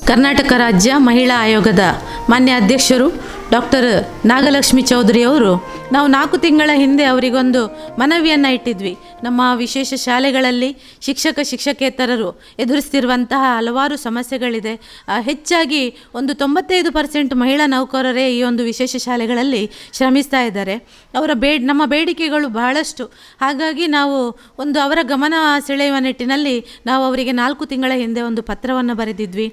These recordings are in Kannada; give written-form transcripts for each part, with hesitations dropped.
ಕರ್ನಾಟಕ ರಾಜ್ಯ ಮಹಿಳಾ ಆಯೋಗದ ಮಾನ್ಯ ಅಧ್ಯಕ್ಷರು ಡಾಕ್ಟರ್ ನಾಗಲಕ್ಷ್ಮಿ ಚೌಧರಿ ಅವರು ನಾವು 4 ತಿಂಗಳ ಹಿಂದೆ ಅವರಿಗೊಂದು ಮನವಿಯನ್ನು ಇಟ್ಟಿದ್ವಿ. ನಮ್ಮ ವಿಶೇಷ ಶಾಲೆಗಳಲ್ಲಿ ಶಿಕ್ಷಕೇತರರು ಎದುರಿಸ್ತಿರುವಂತಹ ಹಲವಾರು ಸಮಸ್ಯೆಗಳಿದೆ. ಹೆಚ್ಚಾಗಿ ಒಂದು 95% ಮಹಿಳಾ ನೌಕರರೇ ಈ ಒಂದು ವಿಶೇಷ ಶಾಲೆಗಳಲ್ಲಿ ಶ್ರಮಿಸ್ತಾ ಇದ್ದಾರೆ. ನಮ್ಮ ಬೇಡಿಕೆಗಳು ಬಹಳಷ್ಟು. ಹಾಗಾಗಿ ನಾವು ಅವರ ಗಮನ ಸೆಳೆಯುವ ನಿಟ್ಟಿನಲ್ಲಿ ನಾವು ಅವರಿಗೆ 4 ತಿಂಗಳ ಹಿಂದೆ ಒಂದು ಪತ್ರವನ್ನು ಬರೆದಿದ್ವಿ.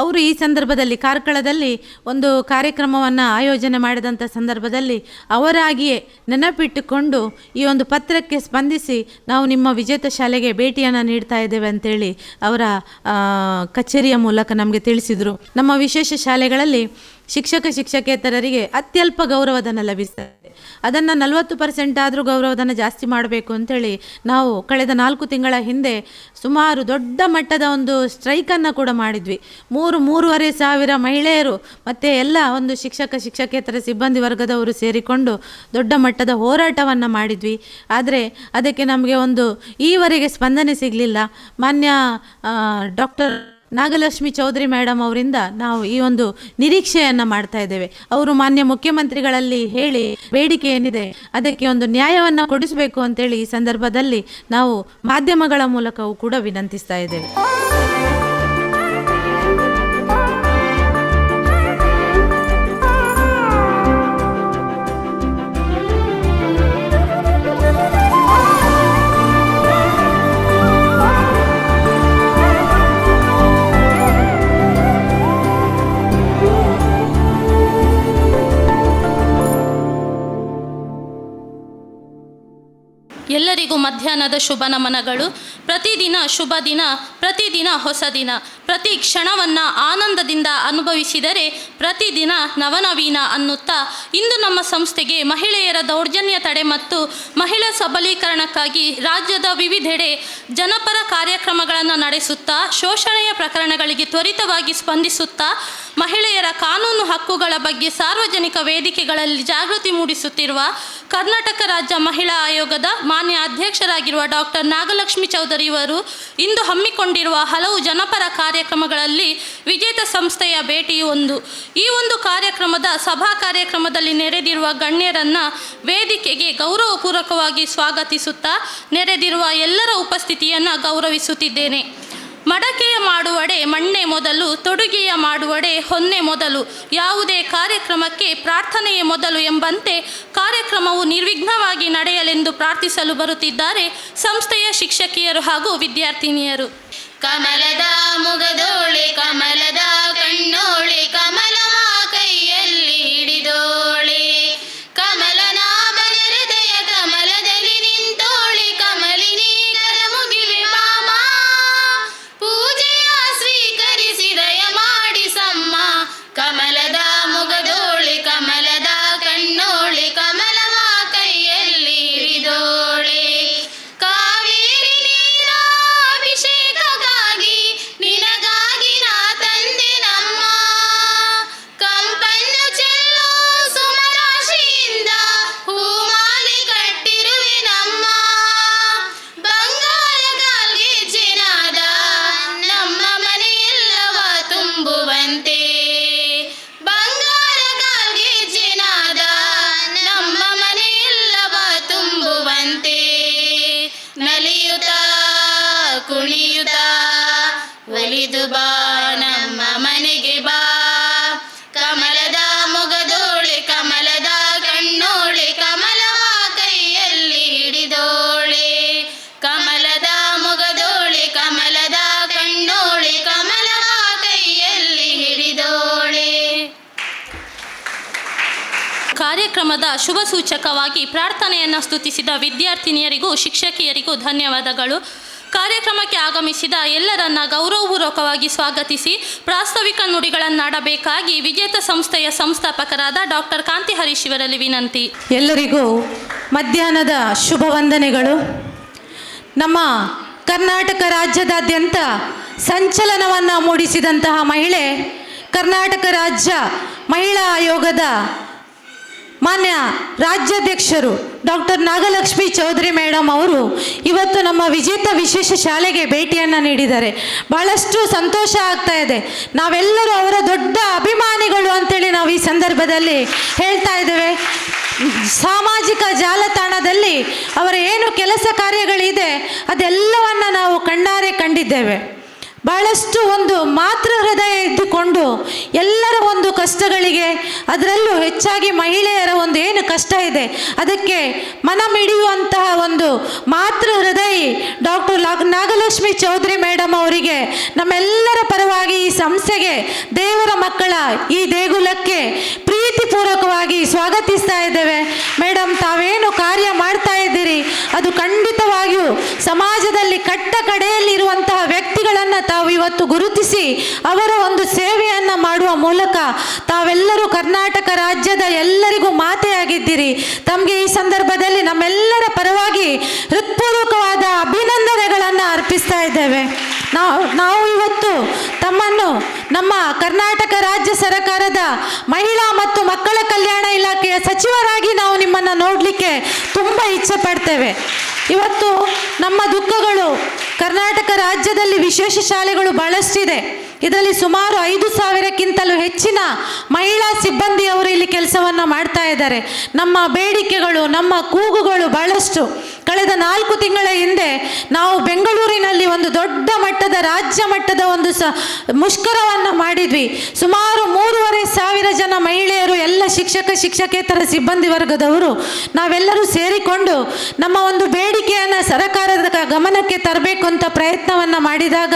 ಅವರು ಈ ಸಂದರ್ಭದಲ್ಲಿ ಕಾರ್ಕಳದಲ್ಲಿ ಒಂದು ಕಾರ್ಯಕ್ರಮವನ್ನು ಆಯೋಜನೆ ಮಾಡಿದಂಥ ಸಂದರ್ಭದಲ್ಲಿ ಅವರಾಗಿಯೇ ನೆನಪಿಟ್ಟುಕೊಂಡು ಈ ಒಂದು ಪತ್ರಕ್ಕೆ ಸ್ಪಂದಿಸಿ ನಾವು ನಿಮ್ಮ ವಿಜೇತ ಶಾಲೆಗೆ ಭೇಟಿಯನ್ನು ನೀಡ್ತಾ ಇದ್ದೇವೆ ಅಂತೇಳಿ ಅವರ ಕಚೇರಿಯ ಮೂಲಕ ನಮಗೆ ತಿಳಿಸಿದರು. ನಮ್ಮ ವಿಶೇಷ ಶಾಲೆಗಳಲ್ಲಿ ಶಿಕ್ಷಕೇತರರಿಗೆ ಅತ್ಯಲ್ಪ ಗೌರವಧನ ಲಭಿಸ್ತದೆ. ಅದನ್ನು 40% ಆದರೂ ಗೌರವಧನ ಜಾಸ್ತಿ ಮಾಡಬೇಕು ಅಂತೇಳಿ ನಾವು ಕಳೆದ 4 ತಿಂಗಳ ಹಿಂದೆ ಸುಮಾರು ದೊಡ್ಡ ಮಟ್ಟದ ಒಂದು ಸ್ಟ್ರೈಕನ್ನು ಕೂಡ ಮಾಡಿದ್ವಿ. 3-3.5 ಸಾವಿರ ಮಹಿಳೆಯರು ಮತ್ತು ಎಲ್ಲ ಒಂದು ಶಿಕ್ಷಕೇತರ ಸಿಬ್ಬಂದಿ ವರ್ಗದವರು ಸೇರಿಕೊಂಡು ದೊಡ್ಡ ಮಟ್ಟದ ಹೋರಾಟವನ್ನು ಮಾಡಿದ್ವಿ. ಆದರೆ ಅದಕ್ಕೆ ನಮಗೆ ಈವರೆಗೆ ಸ್ಪಂದನೆ ಸಿಗಲಿಲ್ಲ. ಮಾನ್ಯ ಡಾಕ್ಟರ್ ನಾಗಲಕ್ಷ್ಮಿ ಚೌಧರಿ ಮೇಡಮ್ ಅವರಿಂದ ನಾವು ಈ ಒಂದು ನಿರೀಕ್ಷೆಯನ್ನು ಮಾಡ್ತಾ ಇದ್ದೇವೆ. ಅವರು ಮಾನ್ಯ ಮುಖ್ಯಮಂತ್ರಿಗಳಲ್ಲಿ ಹೇಳಿ ಬೇಡಿಕೆ ಏನಿದೆ ಅದಕ್ಕೆ ಒಂದು ನ್ಯಾಯವನ್ನು ಕೊಡಿಸಬೇಕು ಅಂತೇಳಿ ಈ ಸಂದರ್ಭದಲ್ಲಿ ನಾವು ಮಾಧ್ಯಮಗಳ ಮೂಲಕವೂ ಕೂಡ ವಿನಂತಿಸ್ತಾ ಇದ್ದೇವೆ. ಎಲ್ಲರಿಗೂ ಮಧ್ಯಾಹ್ನದ ಶುಭ ನಮನಗಳು. ಪ್ರತಿದಿನ ಶುಭ ದಿನ, ಪ್ರತಿದಿನ ಹೊಸ ದಿನ. ಪ್ರತಿ ಕ್ಷಣವನ್ನು ಆನಂದದಿಂದ ಅನುಭವಿಸಿದರೆ ಪ್ರತಿದಿನ ನವನವೀನ ಅನ್ನುತ್ತಾ ಇಂದು ನಮ್ಮ ಸಂಸ್ಥೆಗೆ ಮಹಿಳೆಯರ ದೌರ್ಜನ್ಯ ತಡೆ ಮತ್ತು ಮಹಿಳಾ ಸಬಲೀಕರಣಕ್ಕಾಗಿ ರಾಜ್ಯದ ವಿವಿಧೆಡೆ ಜನಪರ ಕಾರ್ಯಕ್ರಮಗಳನ್ನು ನಡೆಸುತ್ತಾ ಶೋಷಣೆಯ ಪ್ರಕರಣಗಳಿಗೆ ತ್ವರಿತವಾಗಿ ಸ್ಪಂದಿಸುತ್ತಾ ಮಹಿಳೆಯರ ಕಾನೂನು ಹಕ್ಕುಗಳ ಬಗ್ಗೆ ಸಾರ್ವಜನಿಕ ವೇದಿಕೆಗಳಲ್ಲಿ ಜಾಗೃತಿ ಮೂಡಿಸುತ್ತಿರುವ ಕರ್ನಾಟಕ ರಾಜ್ಯ ಮಹಿಳಾ ಆಯೋಗದ ಮಾನ್ಯ ಅಧ್ಯಕ್ಷರಾಗಿರುವ ಡಾಕ್ಟರ್ ನಾಗಲಕ್ಷ್ಮಿ ಚೌಧರಿಯವರು ಇಂದು ಹಮ್ಮಿಕೊಂಡಿರುವ ಹಲವು ಜನಪರ ಕಾರ್ಯಕ್ರಮಗಳಲ್ಲಿ ವಿಜೇತ ಸಂಸ್ಥೆಯ ಭೇಟಿಯು ಒಂದು. ಈ ಒಂದು ಕಾರ್ಯಕ್ರಮದ ಸಭಾ ಕಾರ್ಯಕ್ರಮದಲ್ಲಿ ನೆರೆದಿರುವ ಗಣ್ಯರನ್ನು ವೇದಿಕೆಗೆ ಗೌರವಪೂರ್ವಕವಾಗಿ ಸ್ವಾಗತಿಸುತ್ತಾ ನೆರೆದಿರುವ ಎಲ್ಲರ ಉಪಸ್ಥಿತಿಯನ್ನು ಗೌರವಿಸುತ್ತಿದ್ದೇನೆ. ಮಡಕೆಯ ಮಾಡುವಡೆ ಮಣ್ಣೆ ಮೊದಲು, ತೊಡುಗೆಯ ಮಾಡುವಡೆ ಹೊನ್ನೆ ಮೊದಲು, ಯಾವುದೇ ಕಾರ್ಯಕ್ರಮಕ್ಕೆ ಪ್ರಾರ್ಥನೆಯೇ ಮೊದಲು ಎಂಬಂತೆ ಕಾರ್ಯಕ್ರಮವು ನಿರ್ವಿಘ್ನವಾಗಿ ನಡೆಯಲೆಂದು ಪ್ರಾರ್ಥಿಸಲು ಬರುತ್ತಿದ್ದಾರೆ ಸಂಸ್ಥೆಯ ಶಿಕ್ಷಕಿಯರು ಹಾಗೂ ವಿದ್ಯಾರ್ಥಿನಿಯರು. ಕಮಲದ ಮುಗದೋಳೆ ಕಮಲದ ಕಣ್ಣೋಳೆ ಕಮಲವ ಕೈಯಲ್ಲಿ ಹಿಡಿದೋಳೆ ಕಮಲನ ಬನಹೃದಯ ಕಮಲದಲ್ಲಿ ನಿಂತೋಳೆ ಕಮಲಿನಿ ಕರಮುಗಿವೆ ಮಾಮ ಪೂಜೆಯ ಸ್ವೀಕರಿಸಿದಯ ಮಾಡಿಸಮ್ಮ ಕಮಲದ ಮುಗದೋಳೆ ಕಮಲದ ಕಣ್ಣೋಳೆ ಕಮಲವ ಕೈಯಲ್ಲಿ ಹಿಡಿದೋಳೆ ಕಾವೇರಿ ನೀರ ಅಭಿಷೇಕಗಾಗಿ ನಿನಗಾಗಿ ನಾ ತಂದೆ ನಮ್ಮ ಕಂಪನ್ನು ಚೆಲ್ಲೋ ಸುಮರಾಶಿಯಿಂದ ಹೂಮಾಲೆ ಕಟ್ಟಿರುವೆ ನಮ್ಮ ಬಂಗಾರ ಗಾಲ್ಗೆ ಜನಾದ ನಮ್ಮ ಮನೆಯೆಲ್ಲವ ತುಂಬುವಂತೆ ಬಂಗಾರ ಗಾಲ್ಗೆ ಜನಾದ ನಮ್ಮ ಮನೆಯೆಲ್ಲವ ತುಂಬುವಂತೆ ನಲಿಯುತ್ತ ಕುಣಿಯುತ್ತ ಒಲಿದು ಬಾ ನಮ್ಮ ಮನೆಗೆ ಬಾ ಕಮಲದ ಮೊಗದೋಳೆ ಕಮಲದ ಕಣ್ಣೋಳೆ ಕಮಲವ ಕೈಯಲ್ಲಿ ಹಿಡಿದೋಳೆ ಕಮಲದ ಮೊಗದೋಳೆ ಕಮಲದ ಕಣ್ಣೋಳೆ ಕಮಲವ ಕೈಯಲ್ಲಿ ಹಿಡಿದೋಳೆ. ಕಾರ್ಯಕ್ರಮದ ಶುಭ ಸೂಚಕವಾಗಿ ಪ್ರಾರ್ಥನೆಯನ್ನು ಸ್ತುತಿಸಿದ ವಿದ್ಯಾರ್ಥಿನಿಯರಿಗೂ ಶಿಕ್ಷಕಿಯರಿಗೂ ಧನ್ಯವಾದಗಳು. ಕಾರ್ಯಕ್ರಮಕ್ಕೆ ಆಗಮಿಸಿದ ಎಲ್ಲರನ್ನ ಗೌರವಪೂರ್ವಕವಾಗಿ ಸ್ವಾಗತಿಸಿ ಪ್ರಾಸ್ತಾವಿಕ ನುಡಿಗಳನ್ನಾಡಬೇಕಾಗಿ ವಿಜೇತ ಸಂಸ್ಥೆಯ ಸಂಸ್ಥಾಪಕರಾದ ಡಾಕ್ಟರ್ ಕಾಂತಿ ಹರೀಶ್ ಇವರಲ್ಲಿ ವಿನಂತಿ. ಎಲ್ಲರಿಗೂ ಮಧ್ಯಾಹ್ನದ ಶುಭ ವಂದನೆಗಳು. ನಮ್ಮ ಕರ್ನಾಟಕ ರಾಜ್ಯದಾದ್ಯಂತ ಸಂಚಲನವನ್ನು ಮೂಡಿಸಿದಂತಹ ಮಹಿಳೆ ಕರ್ನಾಟಕ ರಾಜ್ಯ ಮಹಿಳಾ ಆಯೋಗದ ಮಾನ್ಯ ರಾಜ್ಯಾಧ್ಯಕ್ಷರು ಡಾಕ್ಟರ್ ನಾಗಲಕ್ಷ್ಮಿ ಚೌಧರಿ ಮೇಡಮ್ ಅವರು ಇವತ್ತು ನಮ್ಮ ವಿಜೇತ ವಿಶೇಷ ಶಾಲೆಗೆ ಭೇಟಿಯನ್ನು ನೀಡಿದ್ದಾರೆ. ಬಹಳಷ್ಟು ಸಂತೋಷ ಆಗ್ತಾ ಇದೆ. ನಾವೆಲ್ಲರೂ ಅವರ ದೊಡ್ಡ ಅಭಿಮಾನಿಗಳು ಅಂತೇಳಿ ನಾವು ಈ ಸಂದರ್ಭದಲ್ಲಿ ಹೇಳ್ತಾ ಇದ್ದೇವೆ. ಸಾಮಾಜಿಕ ಜಾಲತಾಣದಲ್ಲಿ ಅವರ ಏನು ಕೆಲಸ ಕಾರ್ಯಗಳಿದೆ ಅದೆಲ್ಲವನ್ನು ನಾವು ಕಣ್ಣಾರೆ ಕಂಡಿದ್ದೇವೆ. ಬಹಳಷ್ಟು ಒಂದು ಮಾತೃ ಹೃದಯ ಇದ್ದುಕೊಂಡು ಎಲ್ಲರ ಒಂದು ಕಷ್ಟಗಳಿಗೆ, ಅದರಲ್ಲೂ ಹೆಚ್ಚಾಗಿ ಮಹಿಳೆಯರ ಒಂದು ಏನು ಕಷ್ಟ ಇದೆ ಅದಕ್ಕೆ ಮನ ಮಿಡಿಯುವಂತಹ ಒಂದು ಮಾತೃ ಹೃದಯ ಡಾಕ್ಟರ್ ನಾಗಲಕ್ಷ್ಮಿ ಚೌಧರಿ ಮೇಡಮ್ ಅವರಿಗೆ ನಮ್ಮೆಲ್ಲರ ಪರವಾಗಿ ಈ ಸಂಸ್ಥೆಗೆ, ದೇವರ ಮಕ್ಕಳ ಈ ದೇಗುಲಕ್ಕೆ ಪ್ರೀತಿಪೂರ್ವಕವಾಗಿ ಸ್ವಾಗತಿಸ್ತಾ ಇದ್ದೇವೆ. ಮೇಡಮ್, ತಾವೇನು ಕಾರ್ಯ ಮಾಡ್ತಾ ಇದ್ದೀರಿ ಅದು ಖಂಡಿತವಾಗಿಯೂ ಸಮಾಜದಲ್ಲಿ ಕಟ್ಟ ಕಡೆಯಲ್ಲಿರುವಂತಹ ವ್ಯಕ್ತಿಗಳನ್ನು ತಾವು ಇವತ್ತು ಗುರುತಿಸಿ ಅವರ ಒಂದು ಸೇವೆಯನ್ನು ಮಾಡುವ ಮೂಲಕ ತಾವೆಲ್ಲರೂ ಕರ್ನಾಟಕ ರಾಜ್ಯದ ಎಲ್ಲರಿಗೂ ಮಾತೆಯಾಗಿದ್ದೀರಿ. ತಮಗೆ ಈ ಸಂದರ್ಭದಲ್ಲಿ ನಮ್ಮೆಲ್ಲರ ಪರವಾಗಿ ಹೃತ್ಪೂರ್ವಕವಾದ ಅಭಿನಂದನೆಗಳನ್ನು ಅರ್ಪಿಸ್ತಾ ಇದ್ದೇವೆ. ನಾವು ಇವತ್ತು ತಮ್ಮನ್ನು ನಮ್ಮ ಕರ್ನಾಟಕ ರಾಜ್ಯ ಸರ್ಕಾರದ ಮಹಿಳಾ ಮತ್ತು ಮಕ್ಕಳ ಕಲ್ಯಾಣ ಇಲಾಖೆಯ ಸಚಿವರಾಗಿ ನಾವು ನಿಮ್ಮನ್ನು ನೋಡಲಿಕ್ಕೆ ತುಂಬ ಇಚ್ಛೆ ಪಡ್ತೇವೆ. ಇವತ್ತು ನಮ್ಮ ದುಃಖಗಳು, ಕರ್ನಾಟಕ ರಾಜ್ಯದಲ್ಲಿ ವಿಶೇಷ ಶಾಲೆಗಳು ಬಹಳಷ್ಟಿದೆ. ಇದರಲ್ಲಿ ಸುಮಾರು 5,000ಕ್ಕಿಂತಲೂ ಹೆಚ್ಚಿನ ಮಹಿಳಾ ಸಿಬ್ಬಂದಿಯವರು ಇಲ್ಲಿ ಕೆಲಸವನ್ನು ಮಾಡ್ತಾ ಇದ್ದಾರೆ. ನಮ್ಮ ಬೇಡಿಕೆಗಳು, ನಮ್ಮ ಕೂಗುಗಳು ಬಹಳಷ್ಟು. ಕಳೆದ 4 ತಿಂಗಳ ಹಿಂದೆ ನಾವು ಬೆಂಗಳೂರಿನಲ್ಲಿ ಒಂದು ದೊಡ್ಡ ಮಟ್ಟದ, ರಾಜ್ಯ ಮಟ್ಟದ ಒಂದು ಮುಷ್ಕರವನ್ನು ಮಾಡಿದ್ವಿ. ಸುಮಾರು 3,500 ಜನ ಮಹಿಳೆಯರು, ಎಲ್ಲ ಶಿಕ್ಷಕೇತರ ಸಿಬ್ಬಂದಿ ವರ್ಗದವರು ನಾವೆಲ್ಲರೂ ಸೇರಿಕೊಂಡು ನಮ್ಮ ಒಂದು ಬೇಡಿಕೆಯನ್ನು ಸರ್ಕಾರದ ಗಮನಕ್ಕೆ ತರಬೇಕು ಅಂತ ಪ್ರಯತ್ನವನ್ನು ಮಾಡಿದಾಗ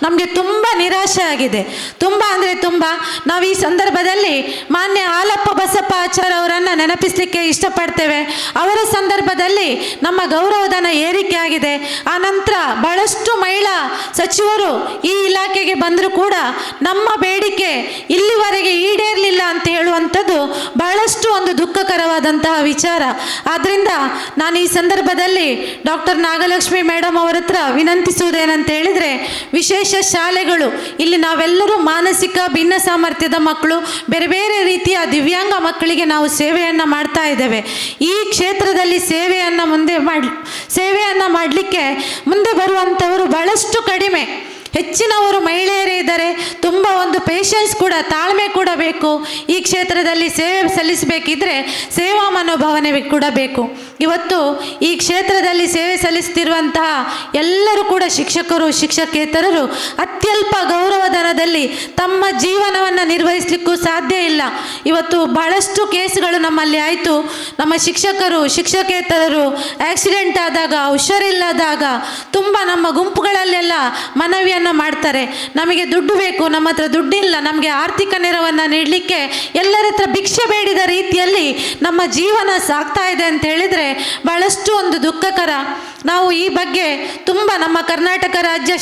ನಮಗೆ ತುಂಬ ನಿರಾಶೆ ಆಗಿದೆ. ತುಂಬ ಅಂದರೆ ತುಂಬ. ನಾವು ಈ ಸಂದರ್ಭದಲ್ಲಿ ಮಾನ್ಯ ಹಾಲಪ್ಪ ಬಸಪ್ಪ ಆಚಾರ್ ಅವರನ್ನು ನೆನಪಿಸಲಿಕ್ಕೆ ಇಷ್ಟಪಡ್ತೇವೆ. ಅವರ ಸಂದರ್ಭದಲ್ಲಿ ನಮ್ಮ ಗೌರವಧನ ಏರಿಕೆ ಆಗಿದೆ. ಆ ನಂತರ ಬಹಳಷ್ಟು ಮಹಿಳಾ ಸಚಿವರು ಈ ಇಲಾಖೆಗೆ ಬಂದರೂ ಕೂಡ ನಮ್ಮ ಬೇಡಿಕೆ ಇಲ್ಲಿವರೆಗೆ ಈಡೇರಲಿಲ್ಲ ಅಂತ ಹೇಳುವಂಥದ್ದು ಬಹಳಷ್ಟು ಒಂದು ದುಃಖಕರವಾದಂತಹ ವಿಚಾರ. ಆದ್ದರಿಂದ ನಾನು ಈ ಸಂದರ್ಭದಲ್ಲಿ ಡಾಕ್ಟರ್ ನಾಗಲಕ್ಷ್ಮಿ ಮೇಡಮ್ ಅವರ ಹತ್ರ ವಿನಂತಿಸುವುದೇನಂತ ಹೇಳಿದರೆ, ವಿಶೇಷ ಶಾಲೆಗಳು ಇಲ್ಲಿ ನಾವೆಲ್ಲರೂ ಮಾನಸಿಕ ಭಿನ್ನ ಸಾಮರ್ಥ್ಯದ ಮಕ್ಕಳು, ಬೇರೆ ಬೇರೆ ರೀತಿಯ ದಿವ್ಯಾಂಗ ಮಕ್ಕಳಿಗೆ ನಾವು ಸೇವೆಯನ್ನು ಮಾಡ್ತಾ ಇದ್ದೇವೆ. ಈ ಕ್ಷೇತ್ರದಲ್ಲಿ ಸೇವೆಯನ್ನು ಮಾಡಲಿಕ್ಕೆ ಮುಂದೆ ಬರುವಂಥವರು ಬಹಳಷ್ಟು ಕಡಿಮೆ. ಹೆಚ್ಚಿನವರು ಮಹಿಳೆಯರೇ ಇದ್ದಾರೆ. ತುಂಬ ಒಂದು ಪೇಷನ್ಸ್ ಕೂಡ, ತಾಳ್ಮೆ ಕೂಡ ಬೇಕು. ಈ ಕ್ಷೇತ್ರದಲ್ಲಿ ಸೇವೆ ಸಲ್ಲಿಸಬೇಕಿದ್ರೆ ಸೇವಾ ಮನೋಭಾವನೆ ಕೂಡ ಬೇಕು. ಇವತ್ತು ಈ ಕ್ಷೇತ್ರದಲ್ಲಿ ಸೇವೆ ಸಲ್ಲಿಸ್ತಿರುವಂತಹ ಎಲ್ಲರೂ ಕೂಡ ಶಿಕ್ಷಕರು, ಶಿಕ್ಷಕೇತರರು ಅತ್ಯಲ್ಪ ಗೌರವಧನದಲ್ಲಿ ತಮ್ಮ ಜೀವನವನ್ನು ನಿರ್ವಹಿಸಲಿಕ್ಕೂ ಸಾಧ್ಯ ಇಲ್ಲ. ಇವತ್ತು ಬಹಳಷ್ಟು ಕೇಸ್ಗಳು ನಮ್ಮಲ್ಲಿ ಆಯಿತು. ನಮ್ಮ ಶಿಕ್ಷಕರು, ಶಿಕ್ಷಕೇತರರು ಆಕ್ಸಿಡೆಂಟ್ ಆದಾಗ, ಹುಷಾರಿಲ್ಲದಾಗ ತುಂಬ ನಮ್ಮ ಗುಂಪುಗಳಲ್ಲೆಲ್ಲ ಮನವಿಯನ್ನು ಮಾಡ್ತಾರೆ. ನಮಗೆ ದುಡ್ಡು ಬೇಕು, ನಮ್ಮ ಹತ್ರ ದುಡ್ಡಿಲ್ಲ, ನಮಗೆ ಆರ್ಥಿಕ ನೆರವನ್ನು ನೀಡಲಿಕ್ಕೆ ಎಲ್ಲರ ಹತ್ರ ಭಿಕ್ಷೆ ಬೇಡಿದ ರೀತಿಯಲ್ಲಿ ನಮ್ಮ ಜೀವನ ಸಾಗ್ತಾ ಇದೆ ಅಂತ ಹೇಳಿದರೆ ಬಹಳಷ್ಟು ಒಂದು ದುಃಖಕರ. ನಾವು ಈ ಬಗ್ಗೆ ತುಂಬ ನಮ್ಮ ಕರ್ನಾಟಕ ರಾಜ್ಯ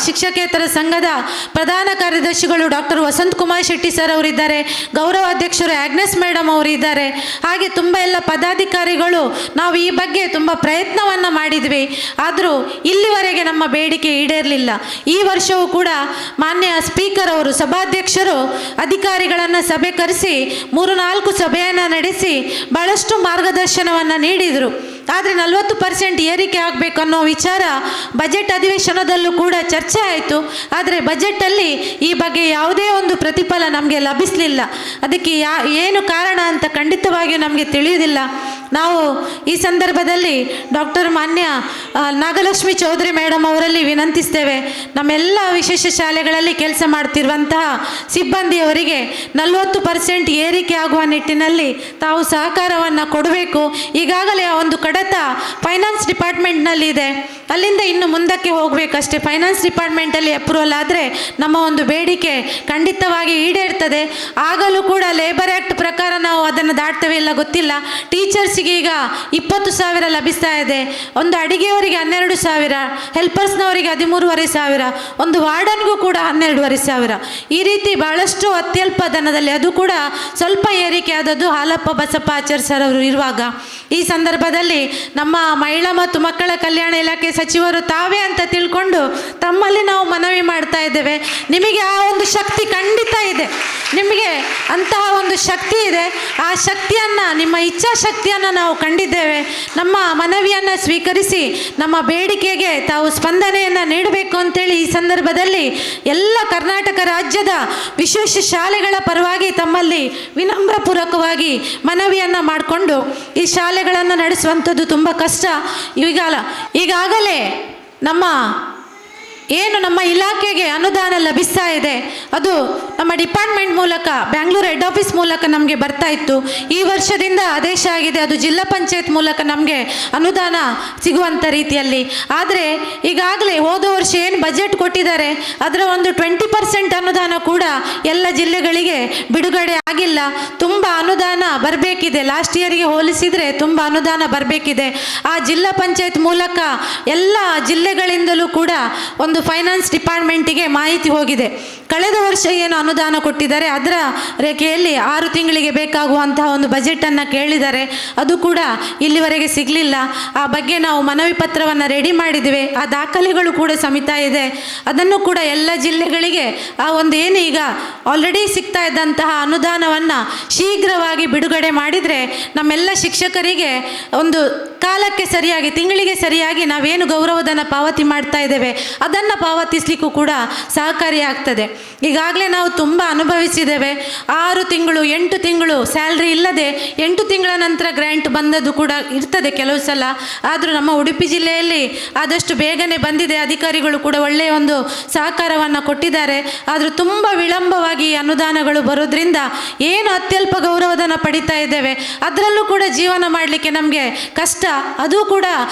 ಶಿಕ್ಷಕೇತರ ಸಂಘದ ಪ್ರಧಾನ ಕಾರ್ಯದರ್ಶಿಗಳು ಡಾಕ್ಟರ್ ವಸಂತ್ ಕುಮಾರ್ ಶೆಟ್ಟಿ ಸರ್ ಅವರಿದ್ದಾರೆ, ಗೌರವಾಧ್ಯಕ್ಷರು ಆಗ್ನೆಸ್ ಮೇಡಮ್ ಅವರಿದ್ದಾರೆ, ಹಾಗೆ ತುಂಬ ಎಲ್ಲ ಪದಾಧಿಕಾರಿಗಳು. ನಾವು ಈ ಬಗ್ಗೆ ತುಂಬ ಪ್ರಯತ್ನವನ್ನು ಮಾಡಿದ್ವಿ. ಆದರೂ ಇಲ್ಲಿವರೆಗೆ ನಮ್ಮ ಬೇಡಿಕೆ ಈಡೇರಲಿಲ್ಲ. ಈ ವರ್ಷವೂ ಕೂಡ ಮಾನ್ಯ ಸ್ಪೀಕರ್ ಅವರು, ಸಭಾಧ್ಯಕ್ಷರು ಅಧಿಕಾರಿಗಳನ್ನು ಸಭೆ ಕರೆಸಿ 3-4 ಸಭೆಯನ್ನು ನಡೆಸಿ ಬಹಳಷ್ಟು ಮಾರ್ಗದರ್ಶನವನ್ನು ನೀಡಿದರು. ಆದರೆ 40% ಏರಿಕೆ ಆಗಬೇಕು ಅನ್ನೋ ವಿಚಾರ ಬಜೆಟ್ ಅಧಿವೇಶನದಲ್ಲೂ ಕೂಡ ಚರ್ಚೆ ಆಯಿತು. ಆದರೆ ಬಜೆಟಲ್ಲಿ ಈ ಬಗ್ಗೆ ಯಾವುದೇ ಒಂದು ಪ್ರತಿಫಲ ನಮಗೆ ಲಭಿಸಲಿಲ್ಲ. ಅದಕ್ಕೆ ಏನು ಕಾರಣ ಅಂತ ಖಂಡಿತವಾಗಿಯೂ ನಮಗೆ ತಿಳಿಯುವುದಿಲ್ಲ. ನಾವು ಈ ಸಂದರ್ಭದಲ್ಲಿ ಡಾಕ್ಟರ್ ಮಾನ್ಯ ನಾಗಲಕ್ಷ್ಮಿ ಚೌಧರಿ ಮೇಡಮ್ ಅವರಲ್ಲಿ ವಿನಂತಿಸ್ತೇವೆ, ನಮ್ಮೆಲ್ಲ ವಿಶೇಷ ಶಾಲೆಗಳಲ್ಲಿ ಕೆಲಸ ಮಾಡ್ತಿರುವಂತಹ ಸಿಬ್ಬಂದಿಯವರಿಗೆ 40% ಏರಿಕೆ ಆಗುವ ನಿಟ್ಟಿನಲ್ಲಿ ತಾವು ಸಹಕಾರವನ್ನು ಕೊಡಬೇಕು. ಈಗಾಗಲೇ ಆ ಒಂದು ಕಡತ ಫೈನಾನ್ಸ್ ಡಿಪಾರ್ಟ್ಮೆಂಟ್ನಲ್ಲಿ ಇದೆ, ಅಲ್ಲಿಂದ ಇನ್ನು ಮುಂದಕ್ಕೆ ಹೋಗಬೇಕಷ್ಟೇ. ಫೈನಾನ್ಸ್ ಡಿಪಾರ್ಟ್ಮೆಂಟಲ್ಲಿ ಅಪ್ರೂವಲ್ ಆದರೆ ನಮ್ಮ ಒಂದು ಬೇಡಿಕೆ ಖಂಡಿತವಾಗಿ ಈಡೇರ್ತದೆ. ಆಗಲೂ ಕೂಡ ಲೇಬರ್ ಆ್ಯಕ್ಟ್ ಪ್ರಕಾರ ನಾವು ಅದನ್ನು ದಾಟ್ತೇವೆ ಇಲ್ಲ ಗೊತ್ತಿಲ್ಲ. ಟೀಚರ್ಸಿಗೆ ಈಗ 20,000 ಲಭಿಸ್ತಾ ಇದೆ. ಒಂದು ಅಡಿಗೆಯವರಿಗೆ 12,000, ಹೆಲ್ಪರ್ಸ್ನವರಿಗೆ 13,500, ಒಂದು ವಾರ್ಡನ್ಗೂ ಕೂಡ 12,500. ಈ ರೀತಿ ಬಹಳಷ್ಟು ಅತ್ಯಲ್ಪ ಧನದಲ್ಲಿ, ಅದು ಕೂಡ ಸ್ವಲ್ಪ ಏರಿಕೆ ಆದದ್ದು ಹಾಲಪ್ಪ ಬಸಪ್ಪ ಆಚಾರ್ ಸರ್ ಅವರು ಇರುವಾಗ. ಈ ಸಂದರ್ಭದಲ್ಲಿ ನಮ್ಮ ಮಹಿಳಾ ಮತ್ತು ಮಕ್ಕಳ ಕಲ್ಯಾಣ ಇಲಾಖೆ ಸಚಿವರು ತಾವೇ ಅಂತ ತಿಳ್ಕೊಂಡು ತಮ್ಮಲ್ಲಿ ನಾವು ಮನವಿ ಮಾಡ್ತಾ ಇದ್ದೇವೆ. ನಿಮಗೆ ಆ ಒಂದು ಶಕ್ತಿ ಖಂಡಿತ ಇದೆ, ನಿಮಗೆ ಅಂತಹ ಒಂದು ಶಕ್ತಿ ಇದೆ. ಆ ಶಕ್ತಿಯನ್ನು, ನಿಮ್ಮ ಇಚ್ಛಾಶಕ್ತಿಯನ್ನು ಸ್ಪಂದನೆಯನ್ನು ನಾವು ಕಂಡಿದ್ದೇವೆ. ನಮ್ಮ ಮನವಿಯನ್ನು ಸ್ವೀಕರಿಸಿ ನಮ್ಮ ಬೇಡಿಕೆಗೆ ತಾವು ಸ್ಪಂದನೆಯನ್ನು ನೀಡಬೇಕು ಅಂತೇಳಿ ಈ ಸಂದರ್ಭದಲ್ಲಿ ಎಲ್ಲ ಕರ್ನಾಟಕ ರಾಜ್ಯದ ವಿಶೇಷ ಶಾಲೆಗಳ ಪರವಾಗಿ ತಮ್ಮಲ್ಲಿ ವಿನಮ್ರಪೂರ್ವಕವಾಗಿ ಮನವಿಯನ್ನು ಮಾಡಿಕೊಂಡು ಈ ಶಾಲೆಗಳನ್ನು ನಡೆಸುವಂಥದ್ದು ತುಂಬ ಕಷ್ಟ. ಈಗಾಗಲೇ ನಮ್ಮ ಇಲಾಖೆಗೆ ಅನುದಾನ ಲಭಿಸ್ತಾ ಇದೆ. ಅದು ನಮ್ಮ ಡಿಪಾರ್ಟ್ಮೆಂಟ್ ಮೂಲಕ ಬ್ಯಾಂಗ್ಳೂರು ಹೆಡ್ ಆಫೀಸ್ ಮೂಲಕ ನಮಗೆ ಬರ್ತಾ ಇತ್ತು. ಈ ವರ್ಷದಿಂದ ಆದೇಶ ಆಗಿದೆ, ಅದು ಜಿಲ್ಲಾ ಪಂಚಾಯತ್ ಮೂಲಕ ನಮಗೆ ಅನುದಾನ ಸಿಗುವಂಥ ರೀತಿಯಲ್ಲಿ. ಆದರೆ ಈಗಾಗಲೇ ಹೋದ ವರ್ಷ ಏನು ಬಜೆಟ್ ಕೊಟ್ಟಿದ್ದಾರೆ ಅದರ ಒಂದು 20% ಅನುದಾನ ಕೂಡ ಎಲ್ಲ ಜಿಲ್ಲೆಗಳಿಗೆ ಬಿಡುಗಡೆ ಆಗಿಲ್ಲ. ತುಂಬ ಅನುದಾನ ಬರಬೇಕಿದೆ, ಲಾಸ್ಟ್ ಇಯರ್ಗೆ ಹೋಲಿಸಿದರೆ ತುಂಬ ಅನುದಾನ ಬರಬೇಕಿದೆ. ಆ ಜಿಲ್ಲಾ ಪಂಚಾಯತ್ ಮೂಲಕ ಎಲ್ಲ ಜಿಲ್ಲೆಗಳಿಂದಲೂ ಕೂಡ ಒಂದು ಫೈನಾನ್ಸ್ ಡಿಪಾರ್ಟ್ಮೆಂಟಿಗೆ ಮಾಹಿತಿ ಹೋಗಿದೆ. ಕಳೆದ ವರ್ಷ ಏನು ಅನುದಾನ ಕೊಟ್ಟಿದ್ದಾರೆ ಅದರ ರೇಖೆಯಲ್ಲಿ 6 ತಿಂಗಳಿಗೆ ಬೇಕಾಗುವಂತಹ ಒಂದು ಬಜೆಟನ್ನು ಕೇಳಿದ್ದಾರೆ, ಅದು ಕೂಡ ಇಲ್ಲಿವರೆಗೆ ಸಿಗಲಿಲ್ಲ. ಆ ಬಗ್ಗೆ ನಾವು ಮನವಿ ಪತ್ರವನ್ನು ರೆಡಿ ಮಾಡಿದ್ದೇವೆ, ಆ ದಾಖಲೆಗಳು ಕೂಡ ಸಮೇತ ಇದೆ. ಅದನ್ನು ಕೂಡ ಎಲ್ಲ ಜಿಲ್ಲೆಗಳಿಗೆ ಆ ಒಂದು ಏನು ಈಗ ಆಲ್ರೆಡಿ ಸಿಗ್ತಾ ಇದ್ದಂತಹ ಅನುದಾನವನ್ನು ಶೀಘ್ರವಾಗಿ ಬಿಡುಗಡೆ ಮಾಡಿದರೆ ನಮ್ಮೆಲ್ಲ ಶಿಕ್ಷಕರಿಗೆ ಒಂದು ಕಾಲಕ್ಕೆ ಸರಿಯಾಗಿ ತಿಂಗಳಿಗೆ ಸರಿಯಾಗಿ ನಾವೇನು ಗೌರವಧನ ಪಾವತಿ ಮಾಡ್ತಾ ಇದ್ದೇವೆ ಅದನ್ನು ಪಾವತಿಸಲಿಕ್ಕೂ ಕೂಡ ಸಹಕಾರಿಯಾಗ್ತದೆ. ಈಗಾಗಲೇ ನಾವು ತುಂಬ ಅನುಭವಿಸಿದ್ದೇವೆ. 6 ತಿಂಗಳು 8 ತಿಂಗಳು ಸ್ಯಾಲ್ರಿ ಇಲ್ಲದೆ 8 ತಿಂಗಳ ನಂತರ ಗ್ರ್ಯಾಂಟ್ ಬಂದದ್ದು ಕೂಡ ಇರ್ತದೆ ಕೆಲವು ಸಲ. ಆದರೂ ನಮ್ಮ ಉಡುಪಿ ಜಿಲ್ಲೆಯಲ್ಲಿ ಆದಷ್ಟು ಬೇಗನೆ ಬಂದಿದೆ. ಅಧಿಕಾರಿಗಳು ಕೂಡ ಒಳ್ಳೆಯ ಒಂದು ಸಹಕಾರವನ್ನು ಕೊಟ್ಟಿದ್ದಾರೆ. ಆದರೂ ತುಂಬ ವಿಳಂಬವಾಗಿ ಅನುದಾನಗಳು ಬರೋದ್ರಿಂದ ಏನು ಅತ್ಯಲ್ಪ ಗೌರವಧನ ಪಡಿತಾ ಇದ್ದೇವೆ ಅದರಲ್ಲೂ ಕೂಡ ಜೀವನ ಮಾಡಲಿಕ್ಕೆ ನಮಗೆ ಕಷ್ಟ. ಅದು ಕೂಡ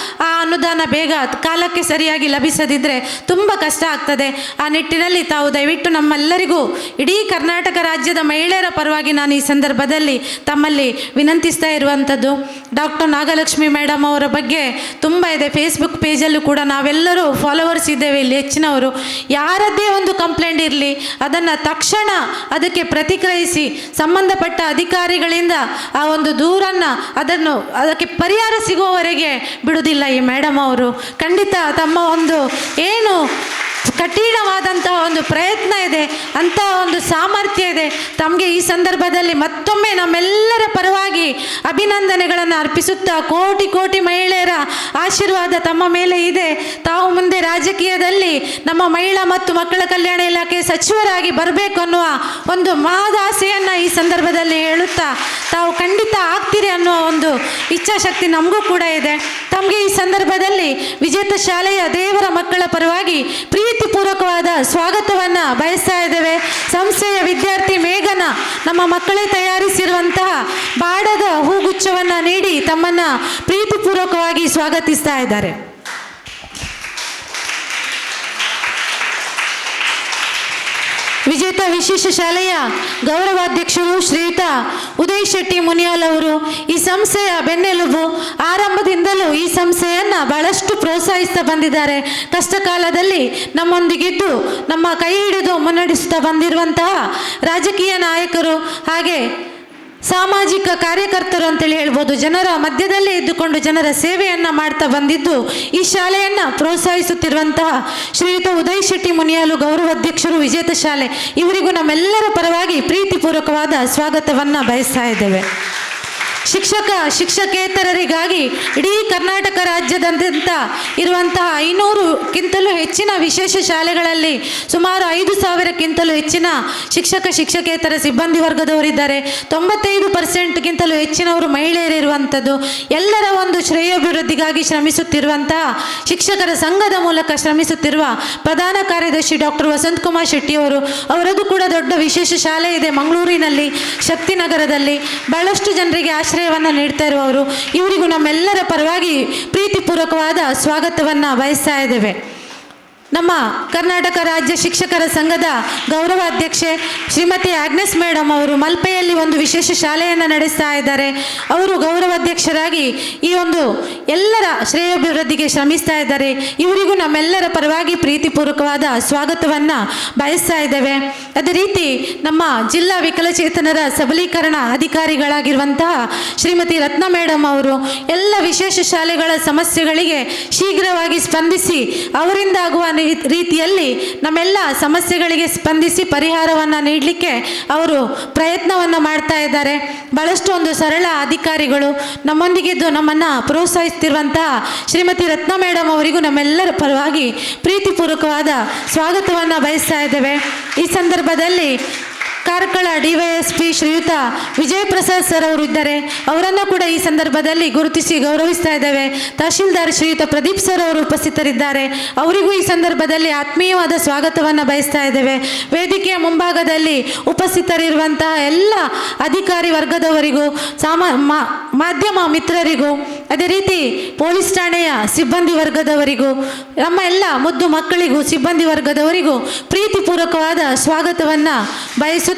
ಆ ಅನುದಾನ ಬೇಗ ಕಾಲಕ್ಕೆ ಸರಿಯಾಗಿ ಲಭಿಸದಿದ್ದರೆ ತುಂಬ ಕಷ್ಟ ಆಗ್ತದೆ. ಆ ನಿಟ್ಟಿನಲ್ಲಿ ತಾವು ದಯವಿಟ್ಟು ನಮ್ಮೆಲ್ಲರಿಗೂ ಇಡೀ ಕರ್ನಾಟಕ ರಾಜ್ಯದ ಮಹಿಳೆಯರ ಪರವಾಗಿ ನಾನು ಈ ಸಂದರ್ಭದಲ್ಲಿ ತಮ್ಮಲ್ಲಿ ವಿನಂತಿಸ್ತಾ ಇರುವಂಥದ್ದು, ಡಾಕ್ಟರ್ ನಾಗಲಕ್ಷ್ಮಿ ಮೇಡಮ್ ಅವರ ಬಗ್ಗೆ ತುಂಬ ಇದೆ. ಫೇಸ್ಬುಕ್ ಪೇಜಲ್ಲೂ ಕೂಡ ನಾವೆಲ್ಲರೂ ಫಾಲೋವರ್ಸ್ ಇದ್ದೇವೆ ಇಲ್ಲಿ ಹೆಚ್ಚಿನವರು. ಯಾರದ್ದೇ ಒಂದು ಕಂಪ್ಲೇಂಟ್ ಇರಲಿ ಅದನ್ನು ತಕ್ಷಣ ಅದಕ್ಕೆ ಪ್ರತಿಕ್ರಿಯಿಸಿ ಸಂಬಂಧಪಟ್ಟ ಅಧಿಕಾರಿಗಳಿಂದ ಆ ಒಂದು ದೂರನ್ನು ಅದಕ್ಕೆ ಪರಿಹಾರ ಸಿಗುವವರೆಗೆ ಬಿಡುವುದಿಲ್ಲ ಈ ಮೇಡಮ್ ಅವರು. ಖಂಡಿತ ತಮ್ಮ ಒಂದು ಏನು ಕಠಿಣವಾದಂತಹ ಒಂದು ಪ್ರಯತ್ನ ಇದೆ, ಅಂತಹ ಒಂದು ಸಾಮರ್ಥ್ಯ ಇದೆ. ತಮಗೆ ಈ ಸಂದರ್ಭದಲ್ಲಿ ಮತ್ತೊಮ್ಮೆ ನಮ್ಮೆಲ್ಲರ ಪರವಾಗಿ ಅಭಿನಂದನೆಗಳನ್ನು ಅರ್ಪಿಸುತ್ತಾ, ಕೋಟಿ ಕೋಟಿ ಮಹಿಳೆಯರ ಆಶೀರ್ವಾದ ತಮ್ಮ ಮೇಲೆ ಇದೆ. ತಾವು ಮುಂದೆ ರಾಜಕೀಯದಲ್ಲಿ ನಮ್ಮ ಮಹಿಳಾ ಮತ್ತು ಮಕ್ಕಳ ಕಲ್ಯಾಣ ಇಲಾಖೆ ಸಚಿವರಾಗಿ ಬರಬೇಕು ಅನ್ನುವ ಒಂದು ಮಹದಾಸೆಯನ್ನು ಈ ಸಂದರ್ಭದಲ್ಲಿ ಹೇಳುತ್ತಾ, ತಾವು ಖಂಡಿತ ಆಗ್ತೀರಿ ಅನ್ನುವ ಒಂದು ಇಚ್ಛಾಶಕ್ತಿ ನಮಗೂ ಕೂಡ ಇದೆ. ತಮಗೆ ಈ ಸಂದರ್ಭದಲ್ಲಿ ವಿಜೇತ ಶಾಲೆಯ ದೇವರ ಮಕ್ಕಳ ಪರವಾಗಿ ಪ್ರೀತಿಪೂರ್ವಕವಾದ ಸ್ವಾಗತವನ್ನು ಬಯಸ್ತಾ ಇದ್ದೇವೆ. ಸಂಸ್ಥೆಯ ವಿದ್ಯಾರ್ಥಿ ಮೇಘನ ನಮ್ಮ ಮಕ್ಕಳೇ ತಯಾರಿಸಿರುವಂತಹ ಬಾಡದ ಹೂಗುಚ್ಛವನ್ನು ನೀಡಿ ತಮ್ಮನ್ನು ಪ್ರೀತಿಪೂರ್ವಕವಾಗಿ ಸ್ವಾಗತಿಸ್ತಾ ಇದ್ದಾರೆ. ವಿಜೇತ ವಿಶೇಷ ಶಾಲೆಯ ಗೌರವಾಧ್ಯಕ್ಷರು ಶ್ರೀಯುತ ಉದಯ್ ಶೆಟ್ಟಿ ಮುನಿಯಾಲ್ ಅವರು ಈ ಸಂಸ್ಥೆಯ ಬೆನ್ನೆಲುಬು. ಆರಂಭದಿಂದಲೂ ಈ ಸಂಸ್ಥೆಯನ್ನು ಬಹಳಷ್ಟು ಪ್ರೋತ್ಸಾಹಿಸ್ತಾ ಬಂದಿದ್ದಾರೆ. ಕಷ್ಟ ಕಾಲದಲ್ಲಿ ನಮ್ಮೊಂದಿಗಿದ್ದು ನಮ್ಮ ಕೈ ಹಿಡಿದು ಮುನ್ನಡೆಸುತ್ತಾ ಬಂದಿರುವಂತಹ ರಾಜಕೀಯ ನಾಯಕರು ಹಾಗೆ ಸಾಮಾಜಿಕ ಕಾರ್ಯಕರ್ತರು ಅಂತೇಳಿ ಹೇಳ್ಬೋದು. ಜನರ ಮಧ್ಯದಲ್ಲೇ ಇದ್ದುಕೊಂಡು ಜನರ ಸೇವೆಯನ್ನು ಮಾಡ್ತಾ ಬಂದಿದ್ದು ಈ ಶಾಲೆಯನ್ನು ಪ್ರೋತ್ಸಾಹಿಸುತ್ತಿರುವಂತಹ ಶ್ರೀಯುತ ಉದಯ್ ಶೆಟ್ಟಿ ಮುನಿಯಾಲು ಗೌರವಾಧ್ಯಕ್ಷರು ವಿಜೇತ ಶಾಲೆ, ಇವರಿಗೂ ನಮ್ಮೆಲ್ಲರ ಪರವಾಗಿ ಪ್ರೀತಿಪೂರ್ವಕವಾದ ಸ್ವಾಗತವನ್ನು ಬಯಸ್ತಾ ಇದ್ದೇವೆ. ಶಿಕ್ಷಕೇತರರಿಗಾಗಿ ಇಡೀ ಕರ್ನಾಟಕ ರಾಜ್ಯದಾದ್ಯಂತ ಇರುವಂತಹ 500ಕ್ಕಿಂತಲೂ ಹೆಚ್ಚಿನ ವಿಶೇಷ ಶಾಲೆಗಳಲ್ಲಿ ಸುಮಾರು 5,000ಕ್ಕಿಂತಲೂ ಹೆಚ್ಚಿನ ಶಿಕ್ಷಕೇತರ ಸಿಬ್ಬಂದಿ ವರ್ಗದವರಿದ್ದಾರೆ. 95%ಗಿಂತಲೂ ಹೆಚ್ಚಿನವರು ಮಹಿಳೆಯರಿರುವಂಥದ್ದು. ಎಲ್ಲರ ಒಂದು ಶ್ರೇಯೋಭಿವೃದ್ಧಿಗಾಗಿ ಶ್ರಮಿಸುತ್ತಿರುವಂತಹ ಶಿಕ್ಷಕರ ಸಂಘದ ಮೂಲಕ ಶ್ರಮಿಸುತ್ತಿರುವ ಪ್ರಧಾನ ಕಾರ್ಯದರ್ಶಿ ಡಾಕ್ಟರ್ ವಸಂತ್ ಕುಮಾರ್ ಶೆಟ್ಟಿಯವರು, ಅವರದ್ದು ಕೂಡ ದೊಡ್ಡ ವಿಶೇಷ ಶಾಲೆ ಇದೆ ಮಂಗಳೂರಿನಲ್ಲಿ, ಶಕ್ತಿನಗರದಲ್ಲಿ. ಬಹಳಷ್ಟು ಜನರಿಗೆ ಆಶ್ರಯವನ್ನು ನೀಡ್ತಾ ಇರುವವರು. ಇವರಿಗೂ ನಮ್ಮೆಲ್ಲರ ಪರವಾಗಿ ಪ್ರೀತಿಪೂರ್ವಕವಾದ ಸ್ವಾಗತವನ್ನು ಬಯಸ್ತಾ ಇದ್ದೇವೆ. ನಮ್ಮ ಕರ್ನಾಟಕ ರಾಜ್ಯ ಶಿಕ್ಷಕರ ಸಂಘದ ಗೌರವಾಧ್ಯಕ್ಷೆ ಶ್ರೀಮತಿ ಆಗ್ನೆಸ್ ಮೇಡಮ್ ಅವರು ಮಲ್ಪೆಯಲ್ಲಿ ಒಂದು ವಿಶೇಷ ಶಾಲೆಯನ್ನು ನಡೆಸ್ತಾ ಇದ್ದಾರೆ. ಅವರು ಗೌರವಾಧ್ಯಕ್ಷರಾಗಿ ಈ ಒಂದು ಎಲ್ಲರ ಶ್ರೇಯೋಭಿವೃದ್ಧಿಗೆ ಶ್ರಮಿಸ್ತಾ ಇದ್ದಾರೆ. ಇವರಿಗೂ ನಮ್ಮೆಲ್ಲರ ಪರವಾಗಿ ಪ್ರೀತಿಪೂರ್ವಕವಾದ ಸ್ವಾಗತವನ್ನು ಬಯಸ್ತಾ ಇದ್ದೇವೆ. ಅದೇ ರೀತಿ ನಮ್ಮ ಜಿಲ್ಲಾ ವಿಕಲಚೇತನರ ಸಬಲೀಕರಣ ಅಧಿಕಾರಿಗಳಾಗಿರುವಂತಹ ಶ್ರೀಮತಿ ರತ್ನ ಮೇಡಮ್ ಅವರು ಎಲ್ಲ ವಿಶೇಷ ಶಾಲೆಗಳ ಸಮಸ್ಯೆಗಳಿಗೆ ಶೀಘ್ರವಾಗಿ ಸ್ಪಂದಿಸಿ ಅವರಿಂದ ಆಗುವ ರೀತಿಯಲ್ಲಿ ನಮ್ಮೆಲ್ಲ ಸಮಸ್ಯೆಗಳಿಗೆ ಸ್ಪಂದಿಸಿ ಪರಿಹಾರವನ್ನು ನೀಡಲಿಕ್ಕೆ ಅವರು ಪ್ರಯತ್ನವನ್ನು ಮಾಡ್ತಾ ಇದ್ದಾರೆ. ಭಾಳಷ್ಟು ಒಂದು ಸರಳ ಅಧಿಕಾರಿಗಳು ನಮ್ಮೊಂದಿಗಿದ್ದು ನಮ್ಮನ್ನು ಪ್ರೋತ್ಸಾಹಿಸ್ತಿರುವಂತಹ ಶ್ರೀಮತಿ ರತ್ನ ಮೇಡಮ್ ಅವರಿಗೂ ನಮ್ಮೆಲ್ಲರ ಪರವಾಗಿ ಪ್ರೀತಿಪೂರ್ವಕವಾದ ಸ್ವಾಗತವನ್ನು ಬಯಸ್ತಾ ಇದ್ದೇವೆ. ಈ ಸಂದರ್ಭದಲ್ಲಿ ಕಾರ್ಕಳ DYSP ಶ್ರೀಯುತ ವಿಜಯ್ ಪ್ರಸಾದ್ ಸರ್ ಅವರು ಇದ್ದಾರೆ. ಅವರನ್ನು ಕೂಡ ಈ ಸಂದರ್ಭದಲ್ಲಿ ಗುರುತಿಸಿ ಗೌರವಿಸ್ತಾ ಇದ್ದೇವೆ. ತಹಶೀಲ್ದಾರ್ ಶ್ರೀಯುತ ಪ್ರದೀಪ್ ಸರ್ ಅವರು ಉಪಸ್ಥಿತರಿದ್ದಾರೆ. ಅವರಿಗೂ ಈ ಸಂದರ್ಭದಲ್ಲಿ ಆತ್ಮೀಯವಾದ ಸ್ವಾಗತವನ್ನು ಬಯಸ್ತಾ ಇದ್ದೇವೆ. ವೇದಿಕೆಯ ಮುಂಭಾಗದಲ್ಲಿ ಉಪಸ್ಥಿತರಿರುವಂತಹ ಎಲ್ಲ ಅಧಿಕಾರಿ ವರ್ಗದವರಿಗೂ ಮಾಧ್ಯಮ ಮಿತ್ರರಿಗೂ ಅದೇ ರೀತಿ ಪೊಲೀಸ್ ಠಾಣೆಯ ಸಿಬ್ಬಂದಿ ವರ್ಗದವರಿಗೂ ನಮ್ಮ ಎಲ್ಲ ಮುದ್ದು ಮಕ್ಕಳಿಗೂ ಸಿಬ್ಬಂದಿ ವರ್ಗದವರಿಗೂ ಪ್ರೀತಿಪೂರ್ವಕವಾದ ಸ್ವಾಗತವನ್ನು ಬಯಸುತ್ತಾ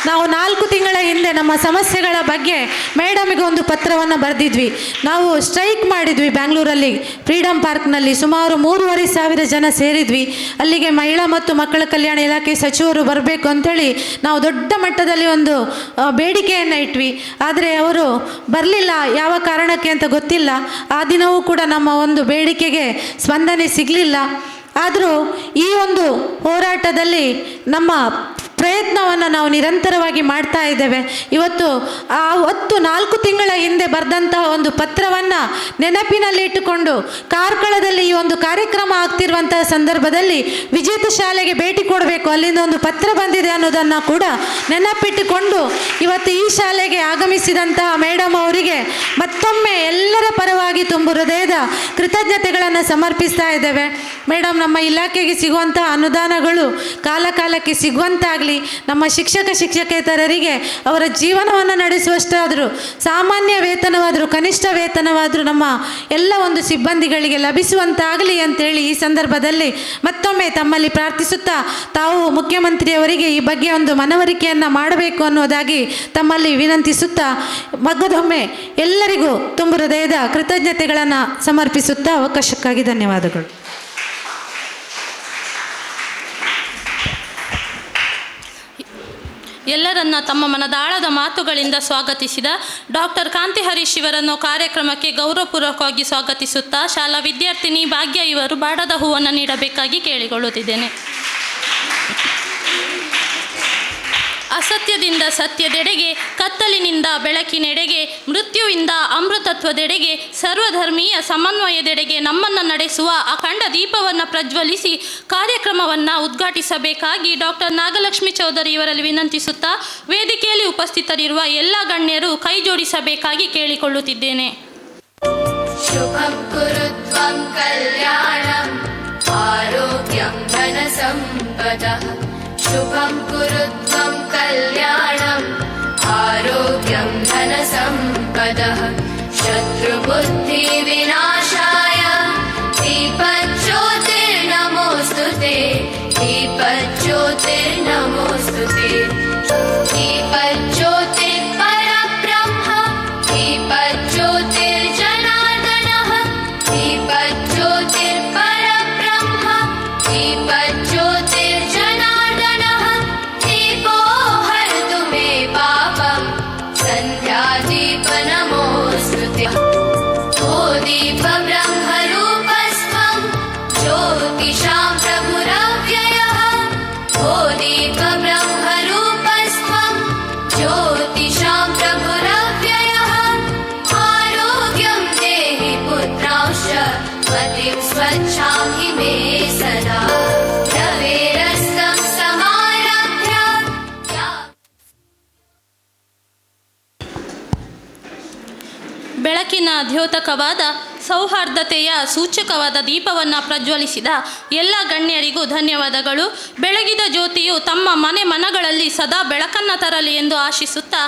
ನಾವು 4 ತಿಂಗಳ ಹಿಂದೆ ನಮ್ಮ ಸಮಸ್ಯೆಗಳ ಬಗ್ಗೆ ಮೇಡಮ್ಗೆ ಒಂದು ಪತ್ರವನ್ನು ಬರೆದಿದ್ವಿ. ನಾವು ಸ್ಟ್ರೈಕ್ ಮಾಡಿದ್ವಿ ಬ್ಯಾಂಗ್ಳೂರಲ್ಲಿ ಫ್ರೀಡಮ್ ಪಾರ್ಕ್ನಲ್ಲಿ. ಸುಮಾರು 3,500 ಜನ ಸೇರಿದ್ವಿ. ಅಲ್ಲಿಗೆ ಮಹಿಳಾ ಮತ್ತು ಮಕ್ಕಳ ಕಲ್ಯಾಣ ಇಲಾಖೆ ಸಚಿವರು ಬರಬೇಕು ಅಂಥೇಳಿ ನಾವು ದೊಡ್ಡ ಮಟ್ಟದಲ್ಲಿ ಒಂದು ಬೇಡಿಕೆಯನ್ನು ಇಟ್ವಿ. ಆದರೆ ಅವರು ಬರಲಿಲ್ಲ. ಯಾವ ಕಾರಣಕ್ಕೆ ಅಂತ ಗೊತ್ತಿಲ್ಲ. ಆ ದಿನವೂ ಕೂಡ ನಮ್ಮ ಒಂದು ಬೇಡಿಕೆಗೆ ಸ್ಪಂದನೆ ಸಿಗಲಿಲ್ಲ. ಆದರೂ ಈ ಒಂದು ಹೋರಾಟದಲ್ಲಿ ನಮ್ಮ ಪ್ರಯತ್ನವನ್ನು ನಾವು ನಿರಂತರವಾಗಿ ಮಾಡ್ತಾ ಇದ್ದೇವೆ. ಇವತ್ತು 4 ತಿಂಗಳ ಹಿಂದೆ ಬರೆದಂತಹ ಒಂದು ಪತ್ರವನ್ನು ನೆನಪಿನಲ್ಲಿ ಇಟ್ಟುಕೊಂಡು ಕಾರ್ಕಳದಲ್ಲಿ ಈ ಒಂದು ಕಾರ್ಯಕ್ರಮ ಆಗ್ತಿರುವಂತಹ ಸಂದರ್ಭದಲ್ಲಿ ವಿಜೇತ ಶಾಲೆಗೆ ಭೇಟಿ ಕೊಡಬೇಕು, ಅಲ್ಲಿಂದ ಒಂದು ಪತ್ರ ಬಂದಿದೆ ಅನ್ನೋದನ್ನು ಕೂಡ ನೆನಪಿಟ್ಟುಕೊಂಡು ಇವತ್ತು ಈ ಶಾಲೆಗೆ ಆಗಮಿಸಿದಂತಹ ಮೇಡಮ್ ಅವರಿಗೆ ಮತ್ತೊಮ್ಮೆ ಎಲ್ಲರ ಪರವಾಗಿ ತುಂಬು ಹೃದಯದ ಕೃತಜ್ಞತೆಗಳನ್ನು ಸಮರ್ಪಿಸ್ತಾ ಇದ್ದೇವೆ. ಮೇಡಮ್, ನಮ್ಮ ಇಲಾಖೆಗೆ ಸಿಗುವಂತಹ ಅನುದಾನಗಳು ಕಾಲಕ್ಕೆ ಸಿಗುವಂತಾಗಲಿ. ನಮ್ಮ ಶಿಕ್ಷಕೇತರರಿಗೆ ಅವರ ಜೀವನವನ್ನು ನಡೆಸುವಷ್ಟಾದರೂ ಸಾಮಾನ್ಯ ವೇತನವಾದರೂ ಕನಿಷ್ಠ ವೇತನವಾದರೂ ನಮ್ಮ ಎಲ್ಲ ಒಂದು ಸಿಬ್ಬಂದಿಗಳಿಗೆ ಲಭಿಸುವಂತಾಗಲಿ ಅಂತೇಳಿ ಈ ಸಂದರ್ಭದಲ್ಲಿ ಮತ್ತೊಮ್ಮೆ ತಮ್ಮಲ್ಲಿ ಪ್ರಾರ್ಥಿಸುತ್ತಾ ತಾವು ಮುಖ್ಯಮಂತ್ರಿಯವರಿಗೆ ಈ ಬಗ್ಗೆ ಒಂದು ಮನವರಿಕೆಯನ್ನು ಮಾಡಬೇಕು ಅನ್ನೋದಾಗಿ ತಮ್ಮಲ್ಲಿ ವಿನಂತಿಸುತ್ತಾ ಮಗದೊಮ್ಮೆ ಎಲ್ಲರಿಗೂ ತುಂಬು ಹೃದಯದ ಕೃತಜ್ಞತೆಗಳನ್ನು ಸಮರ್ಪಿಸುತ್ತಾ ಅವಕಾಶಕ್ಕಾಗಿ ಧನ್ಯವಾದಗಳು. ಎಲ್ಲರನ್ನ ತಮ್ಮ ಮನದಾಳದ ಮಾತುಗಳಿಂದ ಸ್ವಾಗತಿಸಿದ ಡಾಕ್ಟರ್ ಕಾಂತಿ ಹರೀಶ್ ಇವರನ್ನು ಕಾರ್ಯಕ್ರಮಕ್ಕೆ ಗೌರವಪೂರ್ವಕವಾಗಿ ಸ್ವಾಗತಿಸುತ್ತಾ ಶಾಲಾ ವಿದ್ಯಾರ್ಥಿನಿ ಭಾಗ್ಯ ಇವರು ಬಾಡದ ಹೂವನ್ನು ನೀಡಬೇಕಾಗಿ ಕೇಳಿಕೊಳ್ಳುತ್ತಿದ್ದೇನೆ. ಅಸತ್ಯದಿಂದ ಸತ್ಯದೆಡೆಗೆ, ಕತ್ತಲಿನಿಂದ ಬೆಳಕಿನೆಡೆಗೆ, ಮೃತ್ಯುವಿಂದ ಅಮೃತತ್ವದೆಡೆಗೆ, ಸರ್ವಧರ್ಮೀಯ ಸಮನ್ವಯದೆಡೆಗೆ ನಮ್ಮನ್ನು ನಡೆಸುವ ಅಖಂಡ ದೀಪವನ್ನು ಪ್ರಜ್ವಲಿಸಿ ಕಾರ್ಯಕ್ರಮವನ್ನು ಉದ್ಘಾಟಿಸಬೇಕಾಗಿ ಡಾಕ್ಟರ್ ನಾಗಲಕ್ಷ್ಮಿ ಚೌಧರಿ ಇವರಲ್ಲಿ ವಿನಂತಿಸುತ್ತಾ ವೇದಿಕೆಯಲ್ಲಿ ಉಪಸ್ಥಿತರಿರುವ ಎಲ್ಲ ಗಣ್ಯರು ಕೈ ಜೋಡಿಸಬೇಕಾಗಿ ಕೇಳಿಕೊಳ್ಳುತ್ತಿದ್ದೇನೆ. ಶುಭಂ ಕುರುತ್ವಂ ಕಲ್ಯಾಣಂ ಆರೋಗ್ಯಂ ಧನ ಸಂಪದಃ. ಶುಭಂ ಕುರುತ್ವಂ ಕಲ್ಯಾಣಂ ಆರೋಗ್ಯಂ ಧನ ಸಂಪದಃ. ಶತ್ರುಬುದ್ಧಿ ವಿನಾಶಾಯ ದೀಪಜ್ಯೋತಿರ್ನಮೋಸ್ತುತೆ. ದೀಪಜ್ಯೋತಿರ್ನಮೋಸ್ತುತೆ. ದೀಪಜ್ಯೋತಿರ್ ಪರಬ್ರಹ್ಮ. ದೀಪಜ್ಯೋತಿರ್ಜನಾರ್ದನಃ. ದೀಪಜ್ಯೋತಿರ್ ಪರಬ್ರಹ್ಮ. ದೀಪಜ್ಯೋತಿರ್ಜನಾರ್ದನಃ. ದೀಪೋ ಹರತು ಮೇ ಪಾಪಂ. ಸಂಧ್ಯಾದೀಪ ನಮೋಸ್ತುತೆ. ಓ ದೀಪ ಬ್ರಹ್ಮರೂಪಸ್ತ್ವಂ ಜ್ಯೋತಿಷಾಂ ಪ್ರಭುರವ್ಯಯಃ. ಓ ದೀಪ ಬ್ರಹ್ಮರೂಪಸ್ತ್ವಂ ಜ್ಯೋತಿಷಾಂ ಪ್ರಭುರವ್ಯಯಃ. ಆರೋಗ್ಯಂ ದೇಹಿ ಪುತ್ರಾಂಶ ಮತಿಂ ಸ್ವಚ್ಛಾಂ ಹಿ ಮೇ ಸದಾ. ರವೇರಸ್ತಂ ಸಮಾರಭ್ಯ ಬೆಳಕಿನ ದ್ಯೋತಕವಾದ ಸೌಹಾರ್ದತೆಯ ಸೂಚಕವಾದ ದೀಪವನ್ನು ಪ್ರಜ್ವಲಿಸಿದ ಎಲ್ಲ ಗಣ್ಯರಿಗೂ ಧನ್ಯವಾದಗಳು. ಬೆಳಗಿದ ಜ್ಯೋತಿಯು ತಮ್ಮ ಮನೆಗಳಲ್ಲಿ ಸದಾ ಬೆಳಕನ್ನು ತರಲಿ ಎಂದು ಆಶಿಸುತ್ತಾ,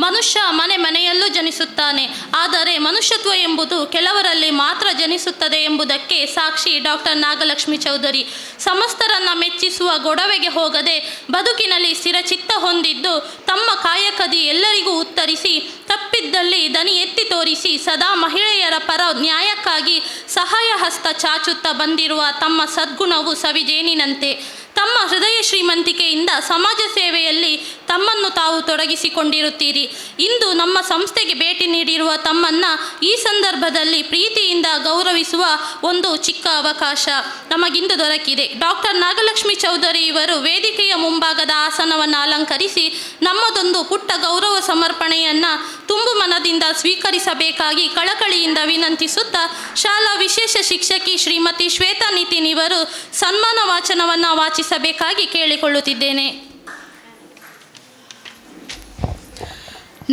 ಮನುಷ್ಯ ಮನೆಯಲ್ಲೂ ಜನಿಸುತ್ತಾನೆ, ಆದರೆ ಮನುಷ್ಯತ್ವ ಎಂಬುದು ಕೆಲವರಲ್ಲಿ ಮಾತ್ರ ಜನಿಸುತ್ತದೆ ಎಂಬುದಕ್ಕೆ ಸಾಕ್ಷಿ ಡಾಕ್ಟರ್ ನಾಗಲಕ್ಷ್ಮಿ ಚೌಧರಿ. ಸಮಸ್ತರನ್ನು ಮೆಚ್ಚಿಸುವ ಗೊಡವೆಗೆ ಹೋಗದೆ ಬದುಕಿನಲ್ಲಿ ಸ್ಥಿರಚಿತ್ತ ಹೊಂದಿದ್ದು ತಮ್ಮ ಕಾಯಕದಿ ಎಲ್ಲರಿಗೂ ಉತ್ತರಿಸಿ, ತಪ್ಪಿದ್ದಲ್ಲಿ ದನಿ ಎತ್ತಿ ತೋರಿಸಿ ಸದಾ ಮಹಿಳೆಯರ ಪರ ನ್ಯಾಯಕ್ಕಾಗಿ ಸಹಾಯ ಹಸ್ತ ಚಾಚುತ್ತಾ ಬಂದಿರುವ ತಮ್ಮ ಸದ್ಗುಣವು ಸವಿಜೇನಿನಂತೆ. ತಮ್ಮ ಹೃದಯ ಶ್ರೀಮಂತಿಕೆಯಿಂದ ಸಮಾಜ ಸೇವೆಯಲ್ಲಿ ತಮ್ಮನ್ನು ತಾವು ತೊಡಗಿಸಿಕೊಂಡಿರುತ್ತೀರಿ. ಇಂದು ನಮ್ಮ ಸಂಸ್ಥೆಗೆ ಭೇಟಿ ನೀಡಿರುವ ತಮ್ಮನ್ನು ಈ ಸಂದರ್ಭದಲ್ಲಿ ಪ್ರೀತಿಯಿಂದ ಗೌರವಿಸುವ ಒಂದು ಚಿಕ್ಕ ಅವಕಾಶ ನಮಗಿಂದು ದೊರಕಿದೆ. ಡಾಕ್ಟರ್ ನಾಗಲಕ್ಷ್ಮಿ ಚೌಧರಿ ಇವರು ವೇದಿಕೆಯ ಮುಂಭಾಗದ ಆಸನವನ್ನು ಅಲಂಕರಿಸಿ ನಮ್ಮದೊಂದು ಪುಟ್ಟ ಗೌರವ ಸಮರ್ಪಣೆಯನ್ನು ತುಂಬು ಮನದಿಂದ ಸ್ವೀಕರಿಸಬೇಕಾಗಿ ಕಳಕಳಿಯಿಂದ ವಿನಂತಿಸುತ್ತಾ ಶಾಲಾ ವಿಶೇಷ ಶಿಕ್ಷಕಿ ಶ್ರೀಮತಿ ಶ್ವೇತಾ ನಿತಿನ್ ಇವರು ಸನ್ಮಾನ ವಾಚನವನ್ನು ವಾಚಿಸಬೇಕಾಗಿ ಕೇಳಿಕೊಳ್ಳುತ್ತಿದ್ದೇನೆ.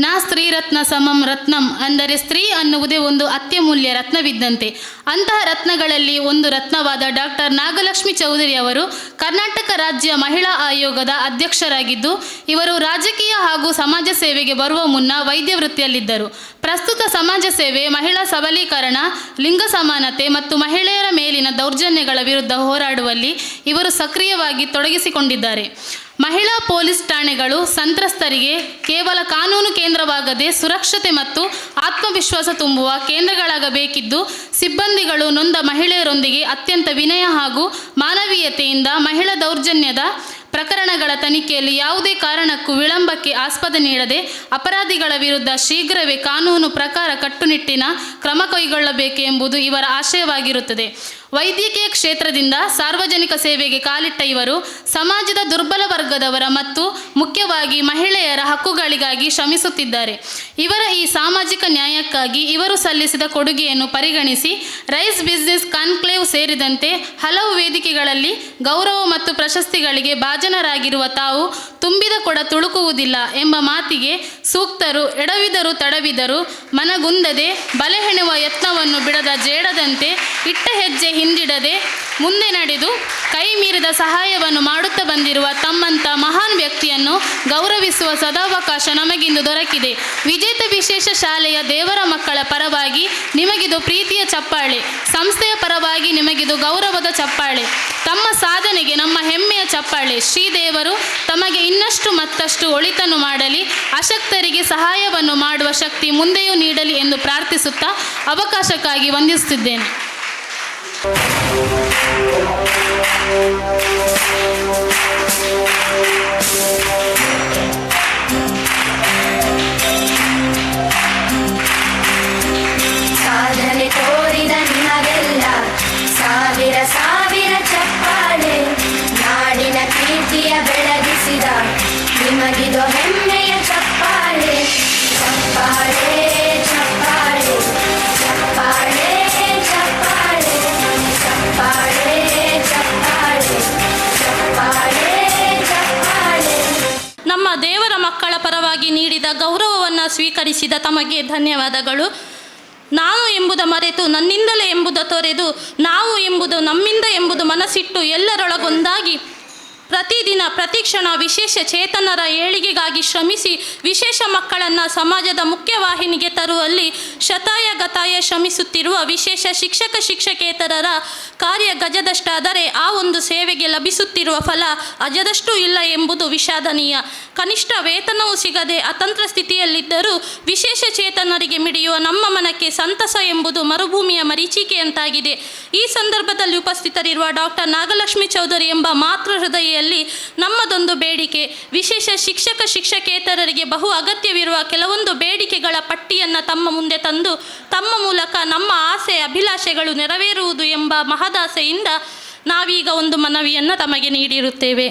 ನಾ ಸ್ತ್ರೀ ರತ್ನ ಸಮಂ ರತ್ನಂ, ಅಂದರೆ ಸ್ತ್ರೀ ಅನ್ನುವುದೇ ಒಂದು ಅತ್ಯಮೂಲ್ಯ ರತ್ನವಿದ್ದಂತೆ. ಅಂತಹ ರತ್ನಗಳಲ್ಲಿ ಒಂದು ರತ್ನವಾದ ಡಾಕ್ಟರ್ ನಾಗಲಕ್ಷ್ಮಿ ಚೌಧರಿ ಅವರು ಕರ್ನಾಟಕ ರಾಜ್ಯ ಮಹಿಳಾ ಆಯೋಗದ ಅಧ್ಯಕ್ಷರಾಗಿದ್ದು, ಇವರು ರಾಜಕೀಯ ಹಾಗೂ ಸಮಾಜ ಸೇವೆಗೆ ಬರುವ ಮುನ್ನ ವೈದ್ಯ ವೃತ್ತಿಯಲ್ಲಿದ್ದರು. ಪ್ರಸ್ತುತ ಸಮಾಜ ಸೇವೆ, ಮಹಿಳಾ ಸಬಲೀಕರಣ, ಲಿಂಗ ಸಮಾನತೆ ಮತ್ತು ಮಹಿಳೆಯರ ಮೇಲಿನ ದೌರ್ಜನ್ಯಗಳ ವಿರುದ್ಧ ಹೋರಾಡುವಲ್ಲಿ ಇವರು ಸಕ್ರಿಯವಾಗಿ ತೊಡಗಿಸಿಕೊಂಡಿದ್ದಾರೆ. ಮಹಿಳಾ ಪೊಲೀಸ್ ಠಾಣೆಗಳು ಸಂತ್ರಸ್ತರಿಗೆ ಕೇವಲ ಕಾನೂನು ಕೇಂದ್ರವಾಗದೆ ಸುರಕ್ಷತೆ ಮತ್ತು ಆತ್ಮವಿಶ್ವಾಸ ತುಂಬುವ ಕೇಂದ್ರಗಳಾಗಬೇಕಿದ್ದು, ಸಿಬ್ಬಂದಿಗಳು ನೊಂದ ಮಹಿಳೆಯರೊಂದಿಗೆ ಅತ್ಯಂತ ವಿನಯ ಹಾಗೂ ಮಾನವೀಯತೆಯಿಂದ ಮಹಿಳಾ ದೌರ್ಜನ್ಯದ ಪ್ರಕರಣಗಳ ತನಿಖೆಯಲ್ಲಿ ಯಾವುದೇ ಕಾರಣಕ್ಕೂ ವಿಳಂಬಕ್ಕೆ ಆಸ್ಪದ ನೀಡದೆ ಅಪರಾಧಿಗಳ ವಿರುದ್ಧ ಶೀಘ್ರವೇ ಕಾನೂನು ಪ್ರಕಾರ ಕಟ್ಟುನಿಟ್ಟಿನ ಕ್ರಮ ಕೈಗೊಳ್ಳಬೇಕು ಎಂಬುದು ಇವರ ಆಶಯವಾಗಿರುತ್ತದೆ. ವೈದ್ಯಕೀಯ ಕ್ಷೇತ್ರದಿಂದ ಸಾರ್ವಜನಿಕ ಸೇವೆಗೆ ಕಾಲಿಟ್ಟ ಇವರು ಸಮಾಜದ ದುರ್ಬಲ ವರ್ಗದವರ ಮತ್ತು ಮುಖ್ಯವಾಗಿ ಮಹಿಳೆಯರ ಹಕ್ಕುಗಳಿಗಾಗಿ ಶ್ರಮಿಸುತ್ತಿದ್ದಾರೆ. ಇವರ ಈ ಸಾಮಾಜಿಕ ನ್ಯಾಯಕ್ಕಾಗಿ ಇವರು ಸಲ್ಲಿಸಿದ ಕೊಡುಗೆಯನ್ನು ಪರಿಗಣಿಸಿ ರೈಸ್ ಬಿಸಿನೆಸ್ ಕಾನ್ಕ್ಲೇವ್ ಸೇರಿದಂತೆ ಹಲವು ವೇದಿಕೆಗಳಲ್ಲಿ ಗೌರವ ಮತ್ತು ಪ್ರಶಸ್ತಿಗಳಿಗೆ ಭಾಜನರಾಗಿರುವ ತಾವು ತುಂಬಿದ ಕೊಡ ತುಳುಕುವುದಿಲ್ಲ ಎಂಬ ಮಾತಿಗೆ ಸೂಕ್ತರು. ಎಡವಿದರು ತಡವಿದರು ಮನಗುಂದದೆ ಬಲೆ ಹೆಣುವ ಯತ್ನವನ್ನು ಬಿಡದ ಜೇಡದಂತೆ ಇಟ್ಟ ಹೆಜ್ಜೆ ಹಿಂದಿಡದೆ ಮುಂದೆ ನಡೆದು ಕೈ ಮೀರಿದ ಸಹಾಯವನ್ನು ಮಾಡುತ್ತಾ ಬಂದಿರುವ ತಮ್ಮಂಥ ಮಹಾನ್ ವ್ಯಕ್ತಿಯನ್ನು ಗೌರವಿಸುವ ಸದಾವಕಾಶ ನಮಗಿಂದು ದೊರಕಿದೆ. ವಿಜೇತ ವಿಶೇಷ ಶಾಲೆಯ ದೇವರ ಮಕ್ಕಳ ಪರವಾಗಿ ನಿಮಗಿದು ಪ್ರೀತಿಯ ಚಪ್ಪಾಳೆ, ಸಂಸ್ಥೆಯ ಪರವಾಗಿ ನಿಮಗಿದು ಗೌರವದ ಚಪ್ಪಾಳೆ, ತಮ್ಮ ಸಾಧನೆಗೆ ನಮ್ಮ ಹೆಮ್ಮೆಯ ಚಪ್ಪಾಳೆ. ಶ್ರೀದೇವರು ತಮಗೆ ಇನ್ನಷ್ಟು ಮತ್ತಷ್ಟು ಒಳಿತನ್ನು ಮಾಡಲಿ, ಅಶಕ್ತರಿಗೆ ಸಹಾಯವನ್ನು ಮಾಡುವ ಶಕ್ತಿ ಮುಂದೆಯೂ ನೀಡಲಿ ಎಂದು ಪ್ರಾರ್ಥಿಸುತ್ತಾ ಅವಕಾಶಕ್ಕಾಗಿ ವಂದಿಸುತ್ತಿದ್ದೇನೆ. ಸಾಧನೆ ತೋರಿದ ನಿಮಗೆಲ್ಲ ಸಾವಿರ ಸಾವಿರ ಚಪ್ಪಾಳೆ, ನಾಡಿನ ಕೀರ್ತಿಯ ಬೆಳಗಿಸಿದ ನಿಮಗಿದು ಹೆಮ್ಮೆಯ ಚಪ್ಪಾಳೆ. ಚಪ್ಪಾಳೆ ಚಪ್ಪಾಳೆ ಚಪ್ಪಾಳೆ ಚಪ್ಪಾಳೆ ಚಪ್ಪಾಳೆ ಚಪ್ಪಾಳೆ ಚಪ್ಪಾಳೆ ಚಪ್ಪಾಳೆ. ನಮ್ಮ ದೇವರ ಮಕ್ಕಳ ಪರವಾಗಿ ನೀಡಿದ ಗೌರವವನ್ನು ಸ್ವೀಕರಿಸಿದ ತಮಗೆ ಧನ್ಯವಾದಗಳು. ನಾನು ಎಂಬುದ ಮರೆತು ನನ್ನಿಂದಲೇ ಎಂಬುದ ತೊರೆದು ನಾವು ಎಂಬುದು ನಮ್ಮಿಂದ ಎಂಬುದು ಮನಸ್ಸಿಟ್ಟು ಎಲ್ಲರೊಳಗೊಂದಾಗಿ ಪ್ರತಿದಿನ ಪ್ರತಿಕ್ಷಣ ವಿಶೇಷ ಚೇತನರ ಏಳಿಗೆಗಾಗಿ ಶ್ರಮಿಸಿ ವಿಶೇಷ ಮಕ್ಕಳನ್ನು ಸಮಾಜದ ಮುಖ್ಯವಾಹಿನಿಗೆ ತರುವಲ್ಲಿ ಶತಾಯ ಗತಾಯ ಶ್ರಮಿಸುತ್ತಿರುವ ವಿಶೇಷ ಶಿಕ್ಷಕ ಶಿಕ್ಷಕೇತರರ ಕಾರ್ಯ ಗಜದಷ್ಟಾದರೆ ಆ ಒಂದು ಸೇವೆಗೆ ಲಭಿಸುತ್ತಿರುವ ಫಲ ಅಜದಷ್ಟೂ ಇಲ್ಲ ಎಂಬುದು ವಿಷಾದನೀಯ. ಕನಿಷ್ಠ ವೇತನವೂ ಸಿಗದೆ ಅತಂತ್ರ ಸ್ಥಿತಿಯಲ್ಲಿದ್ದರೂ ವಿಶೇಷ ಚೇತನರಿಗೆ ಮಿಡಿಯುವ ನಮ್ಮ ಮನಕ್ಕೆ ಸಂತಸ ಎಂಬುದು ಮರುಭೂಮಿಯ ಮರೀಚಿಕೆಯಂತಾಗಿದೆ. ಈ ಸಂದರ್ಭದಲ್ಲಿ ಉಪಸ್ಥಿತರಿರುವ ಡಾಕ್ಟರ್ ನಾಗಲಕ್ಷ್ಮಿ ಚೌಧರಿ ಎಂಬ ಮಾತೃ ಹೃದಯ ನಮ್ಮದೊಂದು ಬೇಡಿಕೆ. ವಿಶೇಷ ಶಿಕ್ಷಕ ಶಿಕ್ಷಕೇತರರಿಗೆ ಬಹು ಅಗತ್ಯವಿರುವ ಕೆಲವೊಂದು ಬೇಡಿಕೆಗಳ ಪಟ್ಟಿಯನ್ನು ತಮ್ಮ ಮುಂದೆ ತಂದು ತಮ್ಮ ಮೂಲಕ ನಮ್ಮ ಆಸೆ ಅಭಿಲಾಷೆಗಳು ನೆರವೇರುವುದು ಎಂಬ ಮಹದಾಸೆಯಿಂದ ನಾವೀಗ ಒಂದು ಮನವಿಯನ್ನು ತಮಗೆ ನೀಡಿರುತ್ತೇವೆ.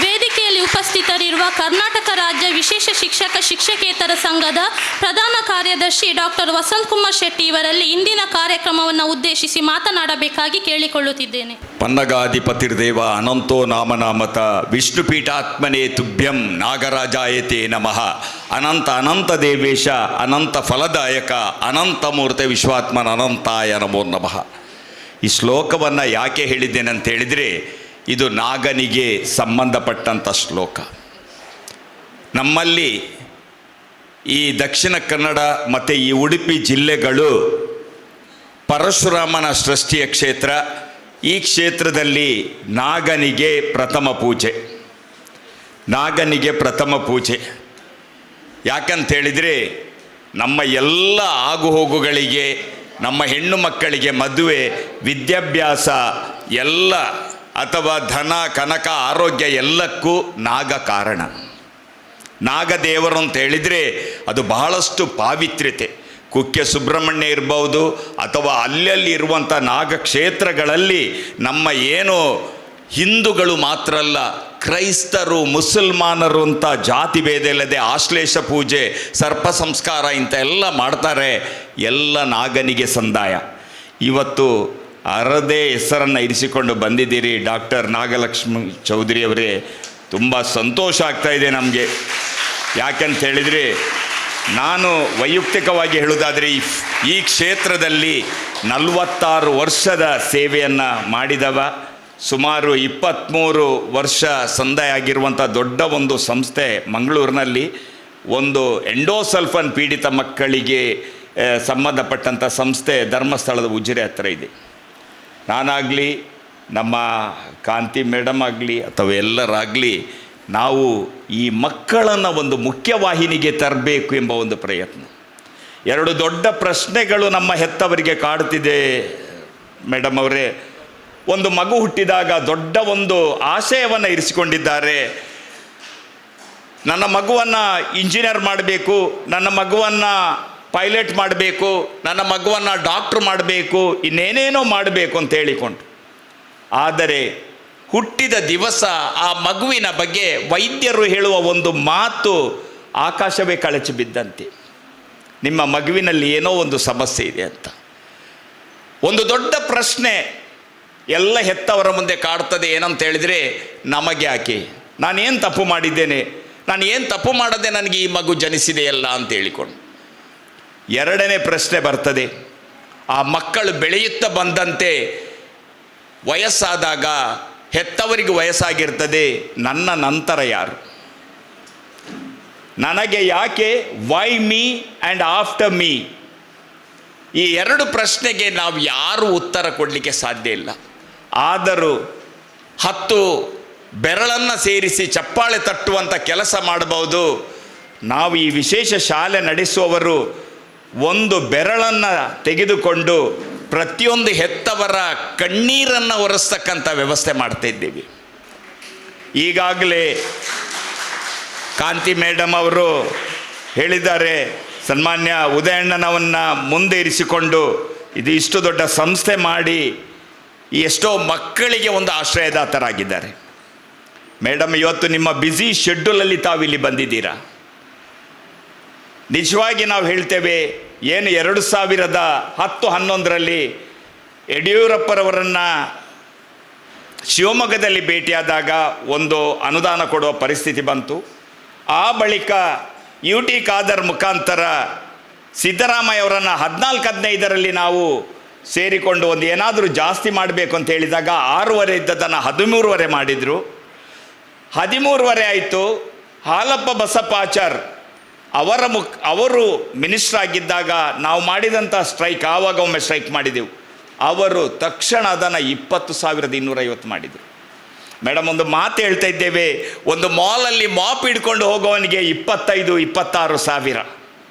ವೇದಿಕೆಯಲ್ಲಿ ಉಪಸ್ಥಿತರಿರುವ ಕರ್ನಾಟಕ ರಾಜ್ಯ ವಿಶೇಷ ಶಿಕ್ಷಕ ಶಿಕ್ಷಕೇತರ ಸಂಘದ ಪ್ರಧಾನ ಕಾರ್ಯದರ್ಶಿ ಡಾಕ್ಟರ್ ವಸಂತ್ ಕುಮಾರ್ ಶೆಟ್ಟಿ ಇವರಲ್ಲಿ ಇಂದಿನ ಕಾರ್ಯಕ್ರಮವನ್ನು ಉದ್ದೇಶಿಸಿ ಮಾತನಾಡಬೇಕಾಗಿ ಕೇಳಿಕೊಳ್ಳುತ್ತಿದ್ದೇನೆ. ಪನ್ನಗಾಧಿಪತಿರ್ದೇವ ಅನಂತೋ ನಾಮನಾಮತ ವಿಷ್ಣುಪೀಠಾತ್ಮನೇ ತುಭ್ಯಂ ನಾಗರಾಜಾಯತೆ ನಮಃ. ಅನಂತ ಅನಂತ ದೇವೇಶ ಅನಂತ ಫಲದಾಯಕ ಅನಂತಮೂರ್ತಿ ವಿಶ್ವಾತ್ಮನ ಅನಂತಾಯ ನಮೋ ನಮಃ. ಈ ಶ್ಲೋಕವನ್ನು ಯಾಕೆ ಹೇಳಿದ್ದೇನೆ ಅಂತ ಹೇಳಿದರೆ, ಇದು ನಾಗನಿಗೆ ಸಂಬಂಧಪಟ್ಟಂಥ ಶ್ಲೋಕ. ನಮ್ಮಲ್ಲಿ ಈ ದಕ್ಷಿಣ ಕನ್ನಡ ಮತ್ತು ಈ ಉಡುಪಿ ಜಿಲ್ಲೆಗಳು ಪರಶುರಾಮನ ಸೃಷ್ಟಿಯ ಕ್ಷೇತ್ರ. ಈ ಕ್ಷೇತ್ರದಲ್ಲಿ ನಾಗನಿಗೆ ಪ್ರಥಮ ಪೂಜೆ. ನಾಗನಿಗೆ ಪ್ರಥಮ ಪೂಜೆ ಯಾಕಂತೇಳಿದರೆ, ನಮ್ಮ ಎಲ್ಲ ಆಗುಹೋಗುಗಳಿಗೆ, ನಮ್ಮ ಹೆಣ್ಣು ಮಕ್ಕಳಿಗೆ ಮದುವೆ, ವಿದ್ಯಾಭ್ಯಾಸ, ಎಲ್ಲ ಅಥವಾ ಧನ ಕನಕ ಆರೋಗ್ಯ ಎಲ್ಲಕ್ಕೂ ನಾಗ ಕಾರಣ. ನಾಗದೇವರು ಅಂತ ಹೇಳಿದರೆ ಅದು ಬಹಳಷ್ಟು ಪಾವಿತ್ರ್ಯತೆ. ಕುಕ್ಕೆ ಸುಬ್ರಹ್ಮಣ್ಯ ಇರ್ಬೋದು ಅಥವಾ ಅಲ್ಲಲ್ಲಿ ಇರುವಂಥ ನಾಗಕ್ಷೇತ್ರಗಳಲ್ಲಿ ನಮ್ಮ ಏನು ಹಿಂದೂಗಳು ಮಾತ್ರ ಅಲ್ಲ, ಕ್ರೈಸ್ತರು, ಮುಸಲ್ಮಾನರು ಅಂತ ಜಾತಿ ಭೇದ ಇಲ್ಲದೆ ಆಶ್ಲೇಷ ಪೂಜೆ, ಸರ್ಪ ಸಂಸ್ಕಾರ ಇಂಥ ಎಲ್ಲ ಮಾಡ್ತಾರೆ. ಎಲ್ಲ ನಾಗನಿಗೆ ಸಂದಾಯ. ಇವತ್ತು ಅರದೇ ಹೆಸರನ್ನು ಇರಿಸಿಕೊಂಡು ಬಂದಿದ್ದೀರಿ ಡಾಕ್ಟರ್ ನಾಗಲಕ್ಷ್ಮಿ ಚೌಧರಿ ಅವರೇ. ತುಂಬ ಸಂತೋಷ ಆಗ್ತಾಯಿದೆ ನಮಗೆ. ಯಾಕಂತ ಹೇಳಿದರೆ, ನಾನು ವೈಯಕ್ತಿಕವಾಗಿ ಹೇಳೋದಾದರೆ ಈ ಕ್ಷೇತ್ರದಲ್ಲಿ 46 ವರ್ಷದ ಸೇವೆಯನ್ನು ಮಾಡಿದವ, ಸುಮಾರು 23 ವರ್ಷ ಸಂದಾಯ ಆಗಿರುವಂಥ ದೊಡ್ಡ ಒಂದು ಸಂಸ್ಥೆ ಮಂಗಳೂರಿನಲ್ಲಿ ಒಂದು ಎಂಡೋಸಲ್ಫನ್ ಪೀಡಿತ ಮಕ್ಕಳಿಗೆ ಸಂಬಂಧಪಟ್ಟಂಥ ಸಂಸ್ಥೆ ಧರ್ಮಸ್ಥಳದ ಉಜಿರೆ ಹತ್ರ ಇದೆ. ನಾನಾಗಲಿ, ನಮ್ಮ ಕಾಂತಿ ಮೇಡಮ್ ಆಗಲಿ ಅಥವಾ ಎಲ್ಲರಾಗಲಿ, ನಾವು ಈ ಮಕ್ಕಳನ್ನು ಒಂದು ಮುಖ್ಯವಾಹಿನಿಗೆ ತರಬೇಕು ಎಂಬ ಒಂದು ಪ್ರಯತ್ನ. 2 ದೊಡ್ಡ ಪ್ರಶ್ನೆಗಳು ನಮ್ಮ ಹೆತ್ತವರಿಗೆ ಕಾಡುತ್ತಿದೆ ಮೇಡಮ್ ಅವರೇ. ಒಂದು ಮಗು ಹುಟ್ಟಿದಾಗ ದೊಡ್ಡ ಒಂದು ಆಶಯವನ್ನು ಇರಿಸಿಕೊಂಡಿದ್ದಾರೆ. ನನ್ನ ಮಗುವನ್ನು ಇಂಜಿನಿಯರ್ ಮಾಡಬೇಕು, ನನ್ನ ಮಗುವನ್ನು ಪೈಲಟ್ ಮಾಡಬೇಕು, ನನ್ನ ಮಗುವನ್ನು ಡಾಕ್ಟ್ರು ಮಾಡಬೇಕು, ಇನ್ನೇನೇನೋ ಮಾಡಬೇಕು ಅಂತ ಹೇಳಿಕೊಂಡು. ಆದರೆ ಹುಟ್ಟಿದ ದಿವಸ ಆ ಮಗುವಿನ ಬಗ್ಗೆ ವೈದ್ಯರು ಹೇಳುವ ಒಂದು ಮಾತು ಆಕಾಶವೇ ಕಳಚಿ ಬಿದ್ದಂತೆ. ನಿಮ್ಮ ಮಗುವಿನಲ್ಲಿ ಏನೋ ಒಂದು ಸಮಸ್ಯೆ ಇದೆ ಅಂತ. ಒಂದು ದೊಡ್ಡ ಪ್ರಶ್ನೆ ಎಲ್ಲ ಹೆತ್ತವರ ಮುಂದೆ ಕಾಡ್ತದೆ. ಏನಂತ ಹೇಳಿದರೆ, ನಮಗೆ ಯಾಕೆ, ನಾನೇನು ತಪ್ಪು ಮಾಡಿದ್ದೇನೆ, ನಾನು ಏನು ತಪ್ಪು ಮಾಡದೆ ನನಗೆ ಈ ಮಗು ಜನಿಸಿದೆಯಲ್ಲ ಅಂತ ಹೇಳಿಕೊಂಡು. 2ನೇ ಪ್ರಶ್ನೆ ಬರ್ತದೆ, ಆ ಮಕ್ಕಳು ಬೆಳೆಯುತ್ತಾ ಬಂದಂತೆ ವಯಸ್ಸಾದಾಗ ಹೆತ್ತವರಿಗೆ ವಯಸ್ಸಾಗಿರ್ತದೆ, ನನ್ನ ನಂತರ ಯಾರು, ನನಗೆ ಯಾಕೆ, Y me and after me. ಈ 2 ಪ್ರಶ್ನೆಗೆ ನಾವು ಯಾರೂ ಉತ್ತರ ಕೊಡಲಿಕ್ಕೆ ಸಾಧ್ಯ ಇಲ್ಲ. ಆದರೂ 10 ಬೆರಳನ್ನು ಸೇರಿಸಿ ಚಪ್ಪಾಳೆ ತಟ್ಟುವಂಥ ಕೆಲಸ ಮಾಡಬಹುದು. ನಾವು ಈ ವಿಶೇಷ ಶಾಲೆ ನಡೆಸುವವರು ಒಂದು ಬೆರಳನ್ನು ತೆಗೆದುಕೊಂಡು ಪ್ರತಿಯೊಂದು ಹೆತ್ತವರ ಕಣ್ಣೀರನ್ನು ಒರೆಸ್ತಕ್ಕಂಥ ವ್ಯವಸ್ಥೆ ಮಾಡ್ತಾ ಇದ್ದೀವಿ. ಈಗಾಗಲೇ ಕಾಂತಿ ಮೇಡಮ್ ಅವರು ಹೇಳಿದ್ದಾರೆ, ಸನ್ಮಾನ್ಯ ಉದಯಣ್ಣನವನ್ನು ಮುಂದೆ ಇರಿಸಿಕೊಂಡು ಇದು ಇಷ್ಟು ದೊಡ್ಡ ಸಂಸ್ಥೆ ಮಾಡಿ ಎಷ್ಟೋ ಮಕ್ಕಳಿಗೆ ಒಂದು ಆಶ್ರಯದಾತರಾಗಿದ್ದಾರೆ. ಮೇಡಮ್, ಇವತ್ತು ನಿಮ್ಮ ಬ್ಯುಸಿ ಶೆಡ್ಯೂಲಲ್ಲಿ ತಾವಿಲ್ಲಿ ಬಂದಿದ್ದೀರಾ. ನಿಜವಾಗಿ ನಾವು ಹೇಳ್ತೇವೆ, ಏನು 2010-11ರಲ್ಲಿ ಯಡಿಯೂರಪ್ಪರವರನ್ನು ಶಿವಮೊಗ್ಗದಲ್ಲಿ ಭೇಟಿಯಾದಾಗ ಒಂದು ಅನುದಾನ ಕೊಡುವ ಪರಿಸ್ಥಿತಿ ಬಂತು. ಆ ಬಳಿಕ UT ಖಾದರ್ ಮುಖಾಂತರ ಸಿದ್ದರಾಮಯ್ಯ ಅವರನ್ನು 14-15ರಲ್ಲಿ ನಾವು ಸೇರಿಕೊಂಡು ಒಂದು ಏನಾದರೂ ಜಾಸ್ತಿ ಮಾಡಬೇಕು ಅಂತ ಹೇಳಿದಾಗ 6.5 ಇದ್ದದನ್ನು 13.5 ಮಾಡಿದರು. 13.5 ಆಯಿತು. ಹಾಲಪ್ಪ ಬಸಪ್ಪಾಚಾರ್ ಅವರು ಮಿನಿಸ್ಟರ್ ಆಗಿದ್ದಾಗ ನಾವು ಮಾಡಿದಂಥ ಸ್ಟ್ರೈಕ್, ಆವಾಗ ಒಮ್ಮೆ ಸ್ಟ್ರೈಕ್ ಮಾಡಿದೆವು. ಅವರು ತಕ್ಷಣ ಅದನ್ನು 20,250 ಮಾಡಿದರು. ಮೇಡಮ್, ಒಂದು ಮಾತು ಹೇಳ್ತಾ ಇದ್ದೇವೆ, ಒಂದು ಮಾಲಲ್ಲಿ ಮಾಪ್ ಹಿಡ್ಕೊಂಡು ಹೋಗೋವನಿಗೆ 25-26 ಸಾವಿರ.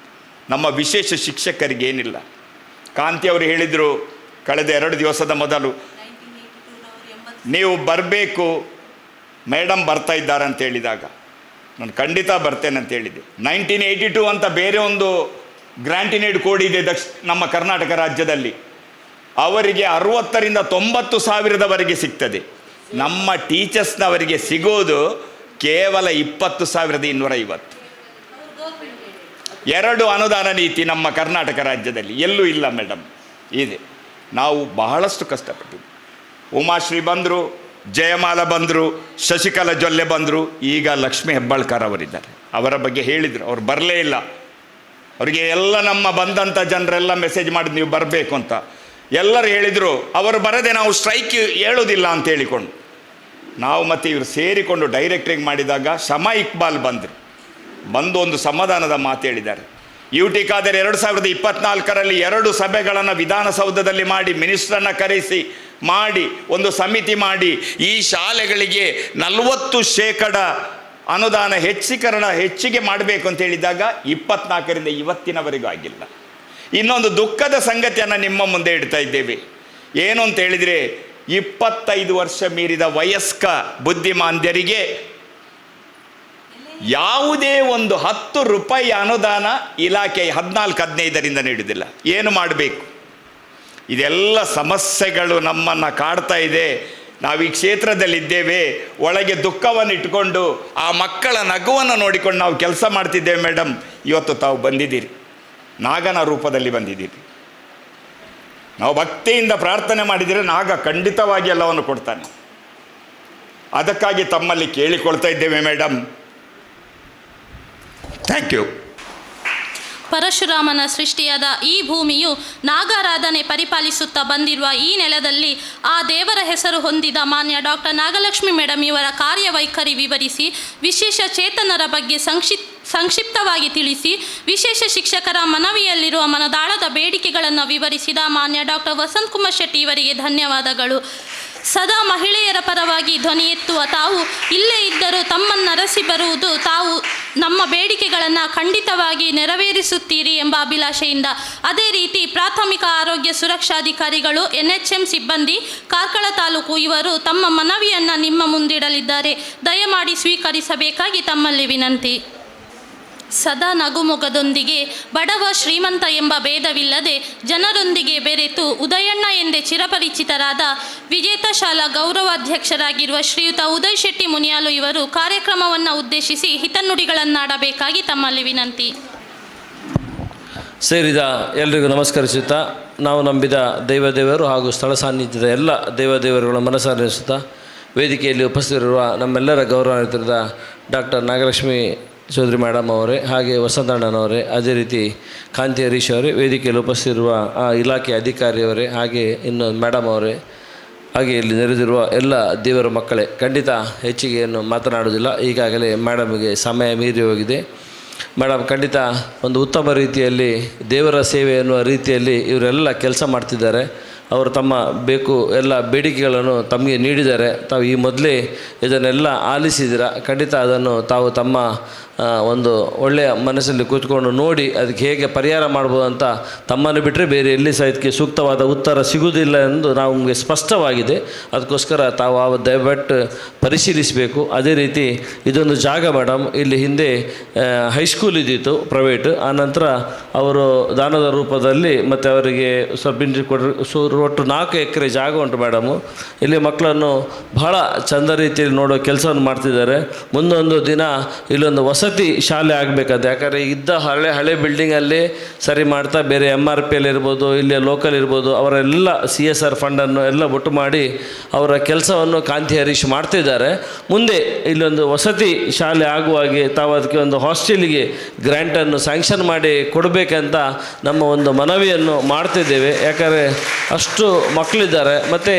ನಮ್ಮ ವಿಶೇಷ ಶಿಕ್ಷಕರಿಗೆ ಏನಿಲ್ಲ. ಕಾಂತಿ ಅವರು ಹೇಳಿದರು ಕಳೆದ 2 ದಿವಸದ ಮೊದಲು, ನೀವು ಬರಬೇಕು, ಮೇಡಮ್ ಬರ್ತಾ ಇದ್ದಾರೆ ಅಂತ ಹೇಳಿದಾಗ ನಾನು ಖಂಡಿತ ಬರ್ತೇನೆ ಅಂತ ಹೇಳಿದ್ದೆ. 1982 ಅಂತ ಬೇರೆ ಒಂದು ಗ್ರಾಂಟಿನೇಡ್ ಕೋಡ್ ಇದೆ ನಮ್ಮ ಕರ್ನಾಟಕ ರಾಜ್ಯದಲ್ಲಿ. ಅವರಿಗೆ 60,000-90 ಸಾವಿರದವರೆಗೆ ಸಿಗ್ತದೆ. ನಮ್ಮ ಟೀಚರ್ಸ್ನವರಿಗೆ ಸಿಗೋದು ಕೇವಲ 20,250. 2 ಅನುದಾನ ನೀತಿ ನಮ್ಮ ಕರ್ನಾಟಕ ರಾಜ್ಯದಲ್ಲಿ ಎಲ್ಲೂ ಇಲ್ಲ ಮೇಡಮ್. ಇದೆ. ನಾವು ಬಹಳಷ್ಟು ಕಷ್ಟಪಟ್ಟಿದ್ವಿ. ಉಮಾಶ್ರೀ ಬಂದರು, ಜಯಮಾಲ ಬಂದರು, ಶಶಿಕಲಾ ಜೊಲ್ಲೆ ಬಂದರು, ಈಗ ಲಕ್ಷ್ಮೀ ಹೆಬ್ಬಾಳ್ಕರ್ ಅವರಿದ್ದಾರೆ. ಅವರ ಬಗ್ಗೆ ಹೇಳಿದರು, ಅವ್ರು ಬರಲೇ ಇಲ್ಲ. ಅವರಿಗೆ ಎಲ್ಲ ನಮ್ಮ ಬಂದಂಥ ಜನರೆಲ್ಲ ಮೆಸೇಜ್ ಮಾಡಿ ನೀವು ಬರಬೇಕು ಅಂತ ಎಲ್ಲರೂ ಹೇಳಿದರು. ಅವರು ಬರದೆ ನಾವು ಸ್ಟ್ರೈಕ್ ಹೇಳೋದಿಲ್ಲ ಅಂತ ಹೇಳಿಕೊಂಡು ನಾವು ಮತ್ತು ಇವರು ಸೇರಿಕೊಂಡು ಡೈರೆಕ್ಟ್ರಿಗೆ ಮಾಡಿದಾಗ ಶಮಾ ಇಕ್ಬಾಲ್ ಬಂದು ಒಂದು ಸಮಾಧಾನದ ಮಾತು ಹೇಳಿದ್ದಾರೆ. UT ಖಾದರ್ 2024ರಲ್ಲಿ 2 ಸಭೆಗಳನ್ನು ವಿಧಾನಸೌಧದಲ್ಲಿ ಮಾಡಿ ಮಿನಿಸ್ಟ್ರನ್ನು ಕರೆಸಿ ಮಾಡಿ ಒಂದು ಸಮಿತಿ ಮಾಡಿ ಈ ಶಾಲೆಗಳಿಗೆ 40% ಅನುದಾನ ಹೆಚ್ಚಿಗೆ ಮಾಡಬೇಕು ಅಂತ ಹೇಳಿದಾಗ 24ರಿಂದ ಇವತ್ತಿನವರೆಗೂ ಆಗಿಲ್ಲ. ಇನ್ನೊಂದು ದುಃಖದ ಸಂಗತಿಯನ್ನು ನಿಮ್ಮ ಮುಂದೆ ಇಡ್ತಾ ಇದ್ದೇವೆ. ಏನು ಅಂತ ಹೇಳಿದರೆ, 25 ವರ್ಷ ಮೀರಿದ ವಯಸ್ಕ ಬುದ್ಧಿಮಾಂದ್ಯರಿಗೆ ಯಾವುದೇ ಒಂದು 10 ರೂಪಾಯಿ ಅನುದಾನ ಇಲಾಖೆ 14-15ರಿಂದ ನೀಡುವುದಿಲ್ಲ. ಏನು ಮಾಡಬೇಕು? ಇದೆಲ್ಲ ಸಮಸ್ಯೆಗಳು ನಮ್ಮನ್ನು ಕಾಡ್ತಾ ಇದೆ. ನಾವು ಈ ಕ್ಷೇತ್ರದಲ್ಲಿದ್ದೇವೆ, ಒಳಗೆ ದುಃಖವನ್ನು ಇಟ್ಕೊಂಡು ಆ ಮಕ್ಕಳ ನಗುವನ್ನು ನೋಡಿಕೊಂಡು ನಾವು ಕೆಲಸ ಮಾಡ್ತಿದ್ದೇವೆ. ಮೇಡಮ್, ಇವತ್ತು ತಾವು ಬಂದಿದ್ದೀರಿ, ನಾಗನ ರೂಪದಲ್ಲಿ ಬಂದಿದ್ದೀರಿ. ನಾವು ಭಕ್ತಿಯಿಂದ ಪ್ರಾರ್ಥನೆ ಮಾಡಿದರೆ ನಾಗ ಖಂಡಿತವಾಗಿ ಎಲ್ಲವನ್ನು ಕೊಡ್ತಾನೆ. ಅದಕ್ಕಾಗಿ ತಮ್ಮಲ್ಲಿ ಕೇಳಿಕೊಳ್ತಾ ಇದ್ದೇವೆ ಮೇಡಮ್. Thank you. ಪರಶುರಾಮನ ಸೃಷ್ಟಿಯಾದ ಈ ಭೂಮಿಯು ನಾಗಾರಾಧನೆ ಪರಿಪಾಲಿಸುತ್ತಾ ಬಂದಿರುವ ಈ ನೆಲದಲ್ಲಿ ಆ ದೇವರ ಹೆಸರು ಹೊಂದಿದ ಮಾನ್ಯ ಡಾಕ್ಟರ್ ನಾಗಲಕ್ಷ್ಮಿ ಮೇಡಮ್ ಇವರ ಕಾರ್ಯವೈಖರಿ ವಿವರಿಸಿ, ವಿಶೇಷ ಚೇತನರ ಬಗ್ಗೆ ಸಂಕ್ಷಿಪ್ತವಾಗಿ ತಿಳಿಸಿ, ವಿಶೇಷ ಶಿಕ್ಷಕರ ಮನವಿಯಲ್ಲಿರುವ ಮನದಾಳದ ಬೇಡಿಕೆಗಳನ್ನು ವಿವರಿಸಿದ ಮಾನ್ಯ ಡಾಕ್ಟರ್ ವಸಂತ್ ಕುಮಾರ್ ಶೆಟ್ಟಿ ಇವರಿಗೆ ಧನ್ಯವಾದಗಳು. ಸದಾ ಮಹಿಳೆಯರ ಪರವಾಗಿ ಧ್ವನಿ ಎತ್ತುವ ತಾವು ಇಲ್ಲೇ ಇದ್ದರೂ ತಮ್ಮನ್ನರಸಿ ಬರುವುದು, ತಾವು ನಮ್ಮ ಬೇಡಿಕೆಗಳನ್ನು ಖಂಡಿತವಾಗಿ ನೆರವೇರಿಸುತ್ತೀರಿ ಎಂಬ ಅಭಿಲಾಷೆಯಿಂದ. ಅದೇ ರೀತಿ ಪ್ರಾಥಮಿಕ ಆರೋಗ್ಯ ಸುರಕ್ಷಾಧಿಕಾರಿಗಳು, NHM ಸಿಬ್ಬಂದಿ, ಕಾರ್ಕಳ ತಾಲೂಕು ಇವರು ತಮ್ಮ ಮನವಿಯನ್ನು ನಿಮ್ಮ ಮುಂದಿಡಲಿದ್ದಾರೆ. ದಯಮಾಡಿ ಸ್ವೀಕರಿಸಬೇಕಾಗಿ ತಮ್ಮಲ್ಲಿ ವಿನಂತಿ. ಸದಾ ನಗುಮೊಗದೊಂದಿಗೆ ಬಡವ ಶ್ರೀಮಂತ ಎಂಬ ಭೇದವಿಲ್ಲದೆ ಜನರೊಂದಿಗೆ ಬೆರೆತು ಉದಯಣ್ಣ ಎಂದೇ ಚಿರಪರಿಚಿತರಾದ ವಿಜೇತ ಶಾಲಾ ಗೌರವಾಧ್ಯಕ್ಷರಾಗಿರುವ ಶ್ರೀಯುತ ಉದಯ್ ಶೆಟ್ಟಿ ಮುನಿಯಾಲು ಇವರು ಕಾರ್ಯಕ್ರಮವನ್ನು ಉದ್ದೇಶಿಸಿ ಹಿತನುಡಿಗಳನ್ನಾಡಬೇಕಾಗಿ ತಮ್ಮಲ್ಲಿ ವಿನಂತಿ. ಸೇರಿದ ಎಲ್ರಿಗೂ ನಮಸ್ಕರಿಸುತ್ತಾ, ನಾವು ನಂಬಿದ ದೇವದೇವರು ಹಾಗೂ ಸ್ಥಳ ಸಾನ್ನಿಧ್ಯದ ಎಲ್ಲ ದೇವದೇವರುಗಳ ಮನಸ್ಸನ್ನಿಸುತ್ತಾ, ವೇದಿಕೆಯಲ್ಲಿ ಉಪಸ್ಥಿತರಿರುವ ನಮ್ಮೆಲ್ಲರ ಗೌರವಾನ್ವಿತರಾದ ಡಾಕ್ಟರ್ ನಾಗಲಕ್ಷ್ಮಿ ಚೌಧರಿ ಮೇಡಮ್ ಅವರೇ, ಹಾಗೆ ವಸಂತಣ್ಣನವರೇ, ಅದೇ ರೀತಿ ಕಾಂತಿ ಹರೀಶ್ ಅವರೇ, ವೇದಿಕೆಯಲ್ಲಿ ಉಪಸ್ಥಿತಿರುವ ಆ ಇಲಾಖೆ ಅಧಿಕಾರಿಯವರೇ, ಹಾಗೆ ಇನ್ನು ಮೇಡಮ್ ಅವರೇ, ಹಾಗೆ ಇಲ್ಲಿ ನೆರೆದಿರುವ ಎಲ್ಲ ದೇವರ ಮಕ್ಕಳೇ, ಖಂಡಿತ ಹೆಚ್ಚಿಗೆ ಏನು ಮಾತನಾಡೋದಿಲ್ಲ. ಈಗಾಗಲೇ ಮೇಡಮ್ಗೆ ಸಮಯ ಮೀರಿ ಹೋಗಿದೆ. ಮೇಡಮ್ ಖಂಡಿತ ಒಂದು ಉತ್ತಮ ರೀತಿಯಲ್ಲಿ ದೇವರ ಸೇವೆ ಎನ್ನುವ ರೀತಿಯಲ್ಲಿ ಇವರೆಲ್ಲ ಕೆಲಸ ಮಾಡ್ತಿದ್ದಾರೆ. ಅವರು ತಮ್ಮ ಎಲ್ಲ ಬೇಡಿಕೆಗಳನ್ನು ತಮಗೆ ನೀಡಿದ್ದಾರೆ. ತಾವು ಈ ಮೊದಲೇ ಇದನ್ನೆಲ್ಲ ಆಲಿಸಿದ್ದೀರ. ಖಂಡಿತ ಅದನ್ನು ತಾವು ತಮ್ಮ ಒಂದು ಒಳ್ಳೆಯ ಮನಸ್ಸಲ್ಲಿ ಕೂತ್ಕೊಂಡು ನೋಡಿ ಅದಕ್ಕೆ ಹೇಗೆ ಪರಿಹಾರ ಮಾಡ್ಬೋದು ಅಂತ ತಮ್ಮನ್ನು ಬಿಟ್ಟರೆ ಬೇರೆ ಎಲ್ಲಿ ಸಹ ಇದಕ್ಕೆ ಸೂಕ್ತವಾದ ಉತ್ತರ ಸಿಗುವುದಿಲ್ಲ ಎಂದು ನಮಗೆ ಸ್ಪಷ್ಟವಾಗಿದೆ. ಅದಕ್ಕೋಸ್ಕರ ತಾವು ದಯವಿಟ್ಟು ಪರಿಶೀಲಿಸಬೇಕು. ಅದೇ ರೀತಿ ಇದೊಂದು ಜಾಗ ಮೇಡಮ್, ಇಲ್ಲಿ ಹಿಂದೆ ಹೈಸ್ಕೂಲ್ ಇದ್ದಿತ್ತು ಪ್ರೈವೇಟ್, ಆನಂತರ ಅವರು ದಾನದ ರೂಪದಲ್ಲಿ ಮತ್ತು ಅವರಿಗೆ ಸ್ವಲ್ಪ ಒಟ್ಟು 4 ಎಕರೆ ಜಾಗ ಉಂಟು ಮೇಡಮು. ಇಲ್ಲಿ ಮಕ್ಕಳನ್ನು ಬಹಳ ಚಂದ ರೀತಿಯಲ್ಲಿ ನೋಡೋ ಕೆಲಸವನ್ನು ಮಾಡ್ತಿದ್ದಾರೆ. ಮುಂದೊಂದು ದಿನ ಇಲ್ಲೊಂದು ವಸತಿ ಶಾಲೆ ಆಗಬೇಕಂತ, ಯಾಕಂದರೆ ಇದ್ದ ಹಳೆ ಬಿಲ್ಡಿಂಗಲ್ಲಿ ಸರಿ ಮಾಡ್ತಾ ಬೇರೆ MRPL ಇರ್ಬೋದು, ಇಲ್ಲಿ ಲೋಕಲ್ ಇರ್ಬೋದು, ಅವರೆಲ್ಲ CSR ಫಂಡನ್ನು ಎಲ್ಲ ಒಟ್ಟು ಮಾಡಿ ಅವರ ಕೆಲಸವನ್ನು ಕಾಂತಿ ಹರೀಶ್ ಮಾಡ್ತಿದ್ದಾರೆ. ಮುಂದೆ ಇಲ್ಲೊಂದು ವಸತಿ ಶಾಲೆ ಆಗುವಾಗೆ ತಾವು ಅದಕ್ಕೆ ಒಂದು ಹಾಸ್ಟೆಲಿಗೆ ಗ್ರ್ಯಾಂಟನ್ನು ಸ್ಯಾಂಕ್ಷನ್ ಮಾಡಿ ಕೊಡಬೇಕಂತ ನಮ್ಮ ಒಂದು ಮನವಿಯನ್ನು ಮಾಡ್ತಿದ್ದೇವೆ. ಯಾಕಂದರೆ ಅಷ್ಟು ಮಕ್ಕಳಿದ್ದಾರೆ. ಮತ್ತು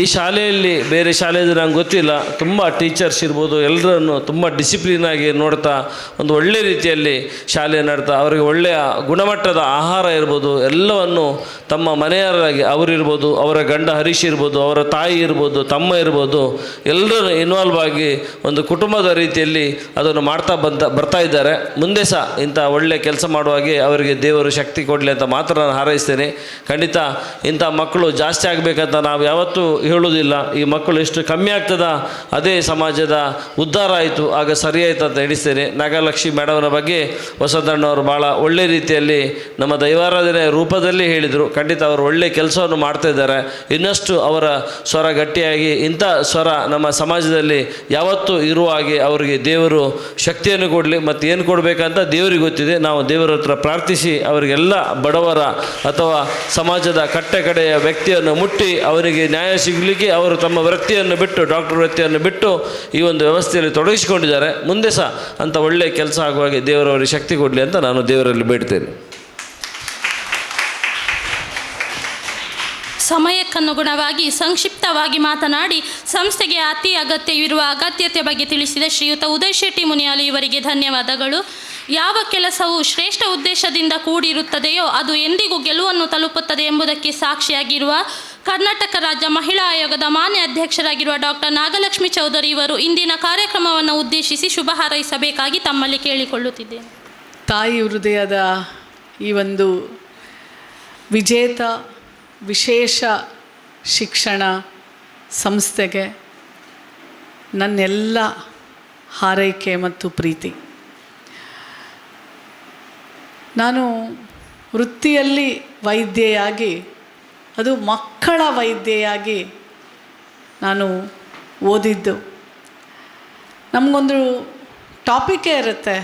ಈ ಶಾಲೆಯಲ್ಲಿ ಬೇರೆ ಶಾಲೆಯಲ್ಲಿ ನಂಗೆ ಗೊತ್ತಿಲ್ಲ, ತುಂಬ ಟೀಚರ್ಸ್ ಇರ್ಬೋದು, ಎಲ್ಲರನ್ನು ತುಂಬ ಡಿಸಿಪ್ಲಿನಾಗಿ ನೋಡ್ತಾ ಒಂದು ಒಳ್ಳೆ ರೀತಿಯಲ್ಲಿ ಶಾಲೆ ನಡೆತಾ ಅವರಿಗೆ ಒಳ್ಳೆಯ ಗುಣಮಟ್ಟದ ಆಹಾರ ಇರ್ಬೋದು, ಎಲ್ಲವನ್ನು ತಮ್ಮ ಮನೆಯವರಾಗಿ ಅವರಿರ್ಬೋದು, ಅವರ ಗಂಡ ಹರೀಶ್ ಇರ್ಬೋದು, ಅವರ ತಾಯಿ ಇರ್ಬೋದು, ತಮ್ಮ ಇರ್ಬೋದು, ಎಲ್ಲರೂ ಇನ್ವಾಲ್ವ್ ಆಗಿ ಒಂದು ಕುಟುಂಬದ ರೀತಿಯಲ್ಲಿ ಅದನ್ನು ಮಾಡ್ತಾ ಬರ್ತಾ ಇದ್ದಾರೆ. ಮುಂದೆ ಸಹ ಇಂಥ ಒಳ್ಳೆಯ ಕೆಲಸ ಮಾಡುವಾಗೆ ಅವರಿಗೆ ದೇವರು ಶಕ್ತಿ ಕೊಡಲಿ ಅಂತ ಮಾತ್ರ ನಾನು ಹಾರೈಸ್ತೇನೆ. ಖಂಡಿತ ಇಂಥ ಮಕ್ಕಳು ಜಾಸ್ತಿ ಆಗಬೇಕಂತ ನಾವು ಯಾವತ್ತೂ ಹೇಳುವುದಿಲ್ಲ. ಈ ಮಕ್ಕಳು ಎಷ್ಟು ಕಮ್ಮಿ ಆಗ್ತದ ಅದೇ ಸಮಾಜದ ಉದ್ಧಾರ ಆಯಿತು, ಆಗ ಸರಿಯಾಯಿತು ಅಂತ ಎಣಿಸ್ತೇನೆ. ನಾಗಲಕ್ಷ್ಮಿ ಮೇಡಮ್ನ ಬಗ್ಗೆ ವಸಂತಣ್ಣವರು ಭಾಳ ಒಳ್ಳೆ ರೀತಿಯಲ್ಲಿ ನಮ್ಮ ದೈವಾರಾಧನೆ ರೂಪದಲ್ಲಿ ಹೇಳಿದರು. ಖಂಡಿತ ಅವರು ಒಳ್ಳೆಯ ಕೆಲಸವನ್ನು ಮಾಡ್ತಾ ಇದ್ದಾರೆ. ಇನ್ನಷ್ಟು ಅವರ ಸ್ವರ ಗಟ್ಟಿಯಾಗಿ ಇಂಥ ಸ್ವರ ನಮ್ಮ ಸಮಾಜದಲ್ಲಿ ಯಾವತ್ತೂ ಇರುವ ಹಾಗೆ ಅವರಿಗೆ ದೇವರು ಶಕ್ತಿಯನ್ನು ಕೊಡಲಿ. ಮತ್ತು ಏನು ಕೊಡಬೇಕಂತ ದೇವರಿಗೆ ಗೊತ್ತಿದೆ. ನಾವು ದೇವರ ಹತ್ರ ಪ್ರಾರ್ಥಿಸಿ ಅವರಿಗೆಲ್ಲ ಬಡವರ ಅಥವಾ ಸಮಾಜದ ಕಟ್ಟೆಕಡೆಯ ವ್ಯಕ್ತಿಯನ್ನು ಮುಟ್ಟಿ ಅವರಿಗೆ ನ್ಯಾಯ ಸಿಗಲಿಕ್ಕೆ ಅವರು ತಮ್ಮ ವೃತ್ತಿಯನ್ನು ಬಿಟ್ಟು, ಡಾಕ್ಟರ್ ವೃತ್ತಿಯನ್ನು ಬಿಟ್ಟು ಈ ಒಂದು ವ್ಯವಸ್ಥೆಯಲ್ಲಿ ತೊಡಗಿಸಿಕೊಂಡಿದ್ದಾರೆ. ಮುಂದೆ ಸಹ ಅಂಥ ಒಳ್ಳೆಯ ಕೆಲಸ ಆಗುವಾಗೆ ದೇವರವರಿಗೆ ಶಕ್ತಿ ಕೊಡಲಿ ಅಂತ ನಾನು ದೇವರಲ್ಲಿ ಬೇಡ್ತೇನೆ. ಸಮಯಕ್ಕನುಗುಣವಾಗಿ ಸಂಕ್ಷಿಪ್ತವಾಗಿ ಮಾತನಾಡಿ ಸಂಸ್ಥೆಗೆ ಅತಿ ಅಗತ್ಯವಿರುವ ಅಗತ್ಯತೆ ಬಗ್ಗೆ ತಿಳಿಸಿದ ಶ್ರೀಯುತ ಉದಯ್ ಶೆಟ್ಟಿ ಮುನಿಯಾಲು ಇವರಿಗೆ ಧನ್ಯವಾದಗಳು. ಯಾವ ಕೆಲಸವು ಶ್ರೇಷ್ಠ ಉದ್ದೇಶದಿಂದ ಕೂಡಿರುತ್ತದೆಯೋ ಅದು ಎಂದಿಗೂ ಗೆಲುವನ್ನು ತಲುಪುತ್ತದೆ ಎಂಬುದಕ್ಕೆ ಸಾಕ್ಷಿಯಾಗಿರುವ ಕರ್ನಾಟಕ ರಾಜ್ಯ ಮಹಿಳಾ ಆಯೋಗದ ಮಾನ್ಯ ಅಧ್ಯಕ್ಷರಾಗಿರುವ ಡಾಕ್ಟರ್ ನಾಗಲಕ್ಷ್ಮಿ ಚೌಧರಿ ಇವರು ಇಂದಿನ ಕಾರ್ಯಕ್ರಮವನ್ನು ಉದ್ದೇಶಿಸಿ ಶುಭ ಹಾರೈಸಬೇಕಾಗಿ ತಮ್ಮಲ್ಲಿ ಕೇಳಿಕೊಳ್ಳುತ್ತಿದ್ದೇನೆ. ತಾಯಿ ಹೃದಯದ ಈ ಒಂದು ವಿಜೇತ ವಿಶೇಷ ಶಿಕ್ಷಣ ಸಂಸ್ಥೆಗೆ ನನ್ನೆಲ್ಲ ಹಾರೈಕೆ ಮತ್ತು ಪ್ರೀತಿ. ನಾನು ವೃತ್ತಿಯಲ್ಲಿ ವೈದ್ಯೆಯಾಗಿ, ಅದು ಮಕ್ಕಳ ವೈದ್ಯೆಯಾಗಿ ನಾನು ಓದಿದ್ದು. ನಮಗೊಂದು ಟಾಪಿಕೇ ಇರುತ್ತೆ,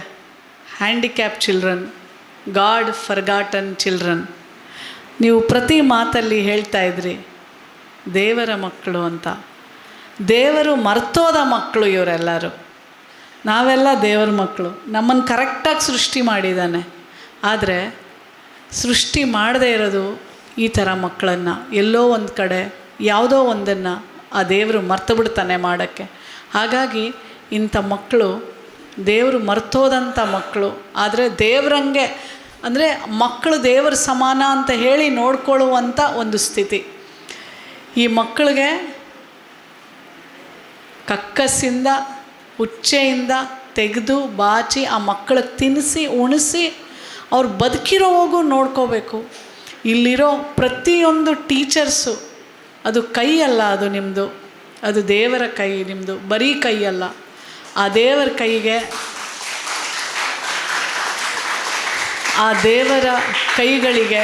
handicap children, god forgotten children. ನೀವು ಪ್ರತಿ ಮಾತಲ್ಲಿ ಹೇಳ್ತಾ ಇದ್ರಿ ದೇವರ ಮಕ್ಕಳು ಅಂತ. ದೇವರು ಮರ್ತೋದ ಮಕ್ಕಳು ಇವರೆಲ್ಲರೂ. ನಾವೆಲ್ಲ ದೇವರ ಮಕ್ಕಳು. ನಮ್ಮನ್ನು ಕರೆಕ್ಟಾಗಿ ಸೃಷ್ಟಿ ಮಾಡಿದ್ದಾನೆ. ಆದರೆ ಸೃಷ್ಟಿ ಮಾಡದೇ ಇರೋದು ಈ ಥರ ಮಕ್ಕಳನ್ನು ಎಲ್ಲೋ ಒಂದು ಕಡೆ ಯಾವುದೋ ಒಂದನ್ನು ಆ ದೇವರು ಮರ್ತು ಬಿಡ್ತಾನೆ ಮಾಡೋಕ್ಕೆ. ಹಾಗಾಗಿ ಇಂಥ ಮಕ್ಕಳು ದೇವರು ಮರ್ತೋದಂಥ ಮಕ್ಕಳು. ಆದರೆ ದೇವರಂಗೆ ಅಂದರೆ ಮಕ್ಕಳು ದೇವರ ಸಮಾನ ಅಂತ ಹೇಳಿ ನೋಡ್ಕೊಳ್ಳುವಂಥ ಒಂದು ಸ್ಥಿತಿ. ಈ ಮಕ್ಕಳಿಗೆ ಕಕ್ಕಸ್ಸಿಂದ ಉಚ್ಚೆಯಿಂದ ತೆಗೆದು ಬಾಚಿ ಆ ಮಕ್ಕಳಿಗೆ ತಿನ್ನಿಸಿ ಉಣಿಸಿ ಅವ್ರು ಬದುಕಿರೋವಾಗೂ ನೋಡ್ಕೋಬೇಕು. ಇಲ್ಲಿರೋ ಪ್ರತಿಯೊಂದು ಟೀಚರ್ಸು, ಅದು ಕೈ ಅಲ್ಲ, ಅದು ನಿಮ್ಮದು, ಅದು ದೇವರ ಕೈ. ನಿಮ್ಮದು ಬರೀ ಕೈ ಅಲ್ಲ, ಆ ದೇವರ ಕೈಗೆ, ಆ ದೇವರ ಕೈಗಳಿಗೆ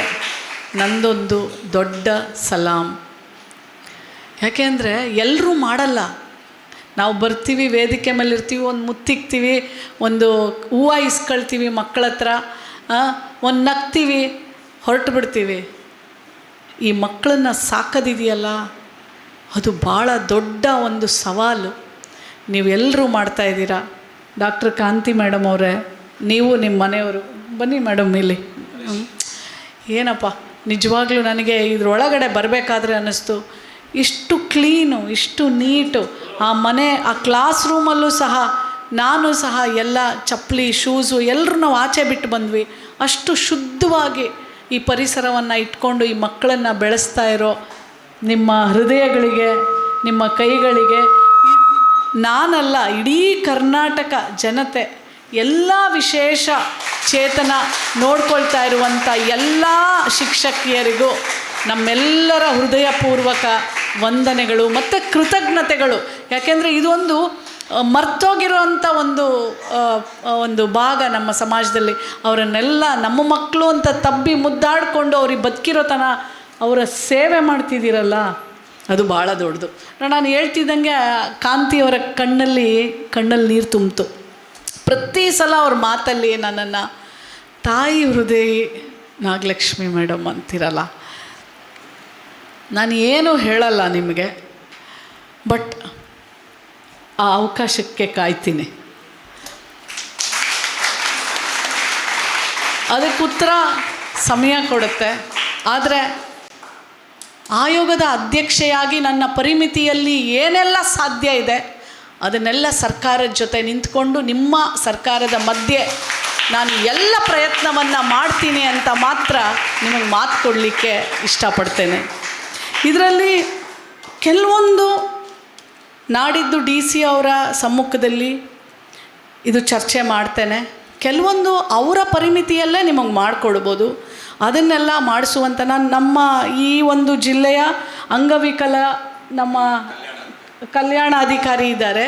ನಂದೊಂದು ದೊಡ್ಡ ಸಲಾಮ್. ಯಾಕೆಂದರೆ ಎಲ್ಲರೂ ಮಾಡಲ್ಲ. ನಾವು ಬರ್ತೀವಿ, ವೇದಿಕೆ ಮೇಲೆ ಇರ್ತೀವಿ, ಒಂದು ಮುತ್ತಿಕ್ತೀವಿ, ಒಂದು ಹೂವು ಇಸ್ಕೊಳ್ತೀವಿ ಮಕ್ಕಳ ಹತ್ರ, ಒಂದು ನಗ್ತೀವಿ, ಹೊರಟು ಬಿಡ್ತೀವಿ. ಈ ಮಕ್ಕಳನ್ನ ಸಾಕೋದಿದೆಯಲ್ಲ, ಅದು ಭಾಳ ದೊಡ್ಡ ಒಂದು ಸವಾಲು. ನೀವೆಲ್ಲರೂ ಮಾಡ್ತಾಯಿದ್ದೀರಾ. ಡಾಕ್ಟರ್ ಕಾಂತಿ ಮೇಡಮ್ ಅವರೇ, ನೀವು ನಿಮ್ಮ ಮನೆಯವರು ಬನ್ನಿ ಮೇಡಮ್ ಇಲ್ಲಿ. ಏನಪ್ಪ ನಿಜವಾಗ್ಲೂ ನನಗೆ ಇದರೊಳಗಡೆ ಬರಬೇಕಾದ್ರೆ ಅನ್ನಿಸ್ತು, ಇಷ್ಟು ಕ್ಲೀನು, ಇಷ್ಟು ನೀಟು ಆ ಮನೆ. ಆ ಕ್ಲಾಸ್ ರೂಮಲ್ಲೂ ಸಹ ನಾನು ಸಹ ಎಲ್ಲ ಚಪ್ಪಲಿ ಶೂಸು ಎಲ್ಲರೂ ನಾವು ಆಚೆ ಬಿಟ್ಟು ಬಂದ್ವಿ. ಅಷ್ಟು ಶುದ್ಧವಾಗಿ ಈ ಪರಿಸರವನ್ನು ಇಟ್ಕೊಂಡು ಈ ಮಕ್ಕಳನ್ನು ಬೆಳೆಸ್ತಾ ಇರೋ ನಿಮ್ಮ ಹೃದಯಗಳಿಗೆ, ನಿಮ್ಮ ಕೈಗಳಿಗೆ, ನಾನಲ್ಲ ಇಡೀ ಕರ್ನಾಟಕ ಜನತೆ, ಎಲ್ಲ ವಿಶೇಷ ಚೇತನ ನೋಡ್ಕೊಳ್ತಾ ಇರುವಂಥ ಎಲ್ಲ ಶಿಕ್ಷಕಿಯರಿಗೂ ನಮ್ಮೆಲ್ಲರ ಹೃದಯಪೂರ್ವಕ ವಂದನೆಗಳು ಮತ್ತು ಕೃತಜ್ಞತೆಗಳು. ಯಾಕೆಂದರೆ ಇದೊಂದು ಮರ್ತೋಗಿರೋವಂಥ ಒಂದು ಭಾಗ ನಮ್ಮ ಸಮಾಜದಲ್ಲಿ. ಅವರನ್ನೆಲ್ಲ ನಮ್ಮ ಮಕ್ಕಳು ಅಂತ ತಬ್ಬಿ ಮುದ್ದಾಡಿಕೊಂಡು ಅವ್ರಿಗೆ ಬದುಕಿರೋ ತನ ಅವರ ಸೇವೆ ಮಾಡ್ತಿದ್ದೀರಲ್ಲ, ಅದು ಭಾಳ ದೊಡ್ಡದು. ನಾನು ಹೇಳ್ತಿದ್ದಂಗೆ ಕಾಂತಿಯವರ ಕಣ್ಣಲ್ಲಿ ನೀರು ತುಂಬಿತು. ಪ್ರತಿ ಸಲ ಅವ್ರ ಮಾತಲ್ಲಿ ನನ್ನನ್ನು ತಾಯಿ ಹೃದಯ ನಾಗಲಕ್ಷ್ಮಿ ಮೇಡಮ್ ಅಂತಿರಲ್ಲ. ನಾನು ಏನೂ ಹೇಳಲ್ಲ ನಿಮಗೆ, ಬಟ್ ಆ ಅವಕಾಶಕ್ಕೆ ಕಾಯ್ತೀನಿ. ಅದಕ್ಕೆ ಉತ್ತರ ಸಮಯ ಕೊಡುತ್ತೆ. ಆದರೆ ಆಯೋಗದ ಅಧ್ಯಕ್ಷೆಯಾಗಿ ನನ್ನ ಪರಿಮಿತಿಯಲ್ಲಿ ಏನೆಲ್ಲ ಸಾಧ್ಯ ಇದೆ ಅದನ್ನೆಲ್ಲ ಸರ್ಕಾರದ ಜೊತೆ ನಿಂತ್ಕೊಂಡು ನಿಮ್ಮ ಸರ್ಕಾರದ ಮಧ್ಯೆ ನಾನು ಎಲ್ಲ ಪ್ರಯತ್ನವನ್ನು ಮಾಡ್ತೀನಿ ಅಂತ ಮಾತ್ರ ನಿಮಗೆ ಮಾತು ಕೊಡಲಿಕ್ಕೆ ಇಷ್ಟಪಡ್ತೇನೆ. ಇದರಲ್ಲಿ ಕೆಲವೊಂದು ನಾಡಿದ್ದು DC ಅವರ ಸಮ್ಮುಖದಲ್ಲಿ ಇದು ಚರ್ಚೆ ಮಾಡ್ತೇನೆ. ಕೆಲವೊಂದು ಅವರ ಪರಿಮಿತಿಯಲ್ಲೇ ನಿಮಗೆ ಮಾಡಿಕೊಡ್ಬೋದು. ಅದನ್ನೆಲ್ಲ ಮಾಡಿಸುವಂಥ ನಮ್ಮ ಈ ಒಂದು ಜಿಲ್ಲೆಯ ಅಂಗವಿಕಲ ನಮ್ಮ ಕಲ್ಯಾಣಾಧಿಕಾರಿ ಇದ್ದಾರೆ.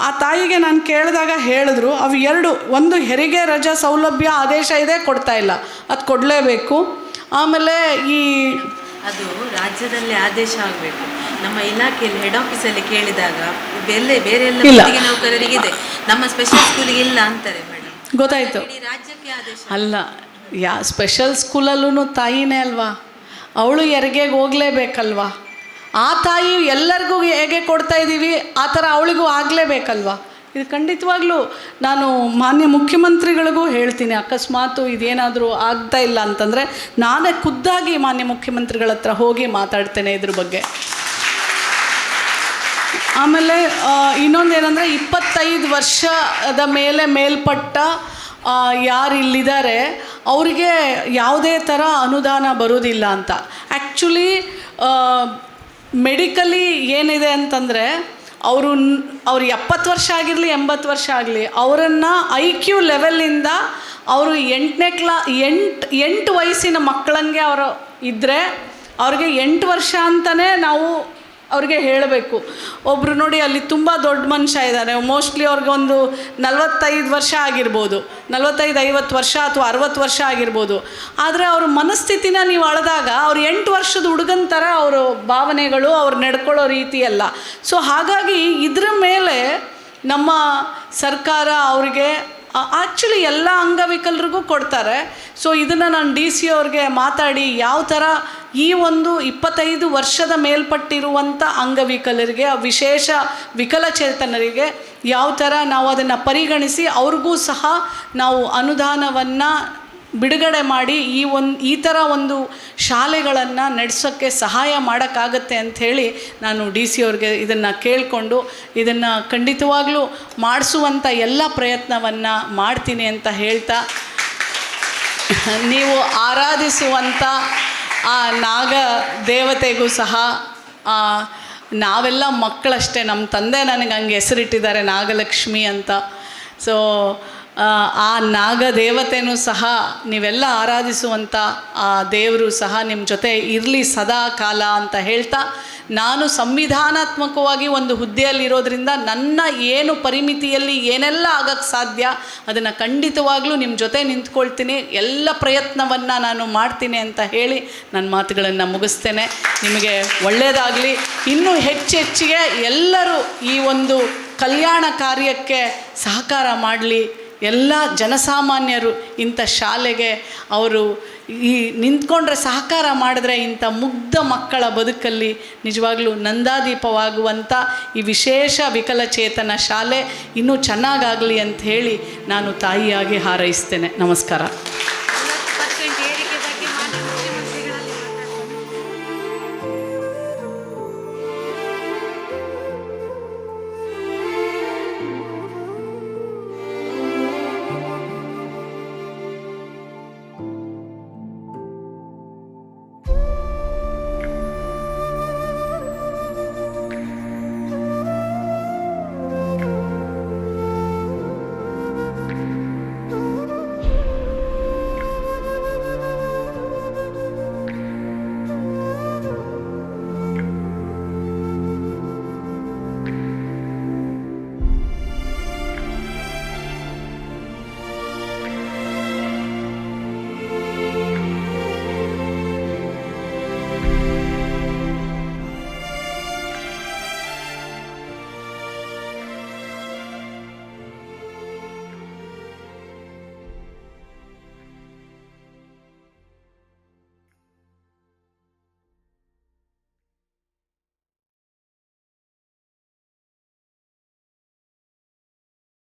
ಆ ತಾಯಿಗೆ ನಾನು ಕೇಳಿದಾಗ ಹೇಳಿದ್ರು, ಅವು ಎರಡು, ಒಂದು ಹೆರಿಗೆ ರಜಾ ಸೌಲಭ್ಯ ಆದೇಶ ಇದೆ, ಕೊಡ್ತಾ ಇಲ್ಲ, ಅದು ಕೊಡಲೇಬೇಕು. ಆಮೇಲೆ ಅದು ರಾಜ್ಯದಲ್ಲಿ ಆದೇಶ ಆಗಬೇಕು. ನಮ್ಮ ಇಲಾಖೆಯಲ್ಲಿ ಹೆಡ್ ಆಫೀಸಲ್ಲಿ ಕೇಳಿದಾಗ ಬೇರೆ ಎಲ್ಲ ಗುತ್ತಿಗೆ ನೌಕರರಿಗಿದೆ, ನಮ್ಮ ಸ್ಪೆಷಲ್ ಸ್ಕೂಲಿಗೆ ಇಲ್ಲ ಅಂತಾರೆ ಮೇಡಮ್. ಗೊತ್ತಾಯಿತು. ರಾಜ್ಯಕ್ಕೆ ಆದೇಶ ಅಲ್ಲ, ಸ್ಪೆಷಲ್ ಸ್ಕೂಲಲ್ಲೂ ತಾಯಿನೇ ಅಲ್ವಾ, ಅವಳು ಹೆರಿಗೆಗೆ ಹೋಗಲೇಬೇಕಲ್ವಾ. ಆ ತಾಯಿ ಎಲ್ಲರಿಗೂ ಹೇಗೆ ಕೊಡ್ತಾ ಇದ್ದೀವಿ ಆ ಥರ ಅವಳಿಗೂ ಆಗಲೇಬೇಕಲ್ವಾ. ಇದು ಖಂಡಿತವಾಗ್ಲೂ ನಾನು ಮಾನ್ಯ ಮುಖ್ಯಮಂತ್ರಿಗಳಿಗೂ ಹೇಳ್ತೀನಿ. ಅಕಸ್ಮಾತು ಇದೇನಾದರೂ ಆಗ್ತಾ ಇಲ್ಲ ಅಂತಂದರೆ ನಾನೇ ಖುದ್ದಾಗಿ ಮಾನ್ಯ ಮುಖ್ಯಮಂತ್ರಿಗಳ ಹತ್ರ ಹೋಗಿ ಮಾತಾಡ್ತೇನೆ ಇದ್ರ ಬಗ್ಗೆ. ಆಮೇಲೆ ಇನ್ನೊಂದೇನೆಂದರೆ 25 ವರ್ಷದ ಮೇಲ್ಪಟ್ಟ ಯಾರು ಇಲ್ಲಿದ್ದಾರೆ ಅವರಿಗೆ ಯಾವುದೇ ಥರ ಅನುದಾನ ಬರೋದಿಲ್ಲ ಅಂತ. ಆ್ಯಕ್ಚುಲಿ ಮೆಡಿಕಲಿ ಏನಿದೆ ಅಂತಂದರೆ ಅವ್ರು 70 ವರ್ಷ ಆಗಿರಲಿ 80 ವರ್ಷ ಆಗಲಿ, ಅವರನ್ನು IQ ಲೆವೆಲ್ಲಿಂದ ಅವರು 8 ವಯಸ್ಸಿನ ಮಕ್ಕಳಂಗೆ ಅವರು ಇದ್ದರೆ ಅವ್ರಿಗೆ 8 ವರ್ಷ ಅಂತಲೇ ನಾವು ಅವ್ರಿಗೆ ಹೇಳಬೇಕು. ಒಬ್ಬರು ನೋಡಿ ಅಲ್ಲಿ ತುಂಬ ದೊಡ್ಡ ಮನುಷ್ಯ ಇದ್ದಾರೆ, ಮೋಸ್ಟ್ಲಿ ಅವ್ರಿಗೆ ಒಂದು 45 ವರ್ಷ ಆಗಿರ್ಬೋದು, 45-50 ವರ್ಷ ಅಥವಾ 60 ವರ್ಷ ಆಗಿರ್ಬೋದು. ಆದರೆ ಅವ್ರ ಮನಸ್ಥಿತಿನ ನೀವು ಅಳೆದಾಗ ಅವ್ರು 8 ವರ್ಷದ ಹುಡುಗನ ಥರ ಅವರ ಭಾವನೆಗಳು, ಅವ್ರು ನಡ್ಕೊಳ್ಳೋ ರೀತಿ ಎಲ್ಲ. ಸೊ ಹಾಗಾಗಿ ಇದ್ರ ಮೇಲೆ ನಮ್ಮ ಸರ್ಕಾರ ಅವರಿಗೆ ಆ್ಯಕ್ಚುಲಿ ಎಲ್ಲ ಅಂಗವಿಕಲರಿಗೂ ಕೊಡ್ತಾರೆ. ಸೊ ಇದನ್ನು ನಾನು DC ಅವ್ರಿಗೆ ಮಾತಾಡಿ ಯಾವ ಥರ ಈ ಒಂದು 25 ವರ್ಷದ ಮೇಲ್ಪಟ್ಟಿರುವಂಥ ಅಂಗವಿಕಲರಿಗೆ, ವಿಶೇಷ ವಿಕಲಚೇತನರಿಗೆ ಯಾವ ಥರ ನಾವು ಅದನ್ನು ಪರಿಗಣಿಸಿ ಅವ್ರಿಗೂ ಸಹ ನಾವು ಅನುದಾನವನ್ನು ಬಿಡುಗಡೆ ಮಾಡಿ ಈ ಥರ ಒಂದು ಶಾಲೆಗಳನ್ನು ನಡೆಸೋಕ್ಕೆ ಸಹಾಯ ಮಾಡೋಕ್ಕಾಗತ್ತೆ ಅಂಥೇಳಿ ನಾನು DC ಅವ್ರಿಗೆ ಇದನ್ನು ಕೇಳಿಕೊಂಡು ಇದನ್ನು ಖಂಡಿತವಾಗ್ಲೂ ಮಾಡಿಸುವಂಥ ಎಲ್ಲ ಪ್ರಯತ್ನವನ್ನು ಮಾಡ್ತೀನಿ ಅಂತ ಹೇಳ್ತಾ, ನೀವು ಆರಾಧಿಸುವಂಥ ಆ ನಾಗ ದೇವತೆಗೂ ಸಹ ನಾವೆಲ್ಲ ಮಕ್ಕಳಷ್ಟೇ. ನಮ್ಮ ತಂದೆ ನನಗೆ ಹಂಗೆ ಹೆಸರಿಟ್ಟಿದ್ದಾರೆ ನಾಗಲಕ್ಷ್ಮಿ ಅಂತ. ಸೊ ಆ ನಾಗ ದೇವತೆನೂ ಸಹ ನೀವೆಲ್ಲ ಆರಾಧಿಸುವಂಥ ಆ ದೇವರು ಸಹ ನಿಮ್ಮ ಜೊತೆ ಇರಲಿ ಸದಾ ಕಾಲ ಅಂತ ಹೇಳ್ತಾ, ನಾನು ಸಂವಿಧಾನಾತ್ಮಕವಾಗಿ ಒಂದು ಹುದ್ದೆಯಲ್ಲಿರೋದ್ರಿಂದ ನನ್ನ ಏನು ಪರಿಮಿತಿಯಲ್ಲಿ ಏನೆಲ್ಲ ಆಗೋಕ್ಕೆ ಸಾಧ್ಯ ಅದನ್ನು ಖಂಡಿತವಾಗ್ಲೂ ನಿಮ್ಮ ಜೊತೆ ನಿಂತ್ಕೊಳ್ತೀನಿ, ಎಲ್ಲ ಪ್ರಯತ್ನವನ್ನು ನಾನು ಮಾಡ್ತೀನಿ ಅಂತ ಹೇಳಿ ನನ್ನ ಮಾತುಗಳನ್ನು ಮುಗಿಸ್ತೇನೆ. ನಿಮಗೆ ಒಳ್ಳೆಯದಾಗಲಿ. ಇನ್ನೂ ಹೆಚ್ಚೆಚ್ಚಿಗೆ ಎಲ್ಲರೂ ಈ ಒಂದು ಕಲ್ಯಾಣ ಕಾರ್ಯಕ್ಕೆ ಸಹಕಾರ ಮಾಡಲಿ. ಎಲ್ಲ ಜನಸಾಮಾನ್ಯರು ಇಂಥ ಶಾಲೆಗೆ ಅವರು ನಿಂತ್ಕೊಂಡ್ರೆ, ಸಹಕಾರ ಮಾಡಿದ್ರೆ ಇಂಥ ಮುಗ್ಧ ಮಕ್ಕಳ ಬದುಕಲ್ಲಿ ನಿಜವಾಗ್ಲೂ ನಂದಾದೀಪವಾಗುವಂಥ ಈ ವಿಶೇಷ ವಿಕಲಚೇತನ ಶಾಲೆ ಇನ್ನೂ ಚೆನ್ನಾಗಾಗಲಿ ಅಂತ ಹೇಳಿ ನಾನು ತಾಯಿಯಾಗಿ ಹಾರೈಸ್ತೇನೆ. ನಮಸ್ಕಾರ.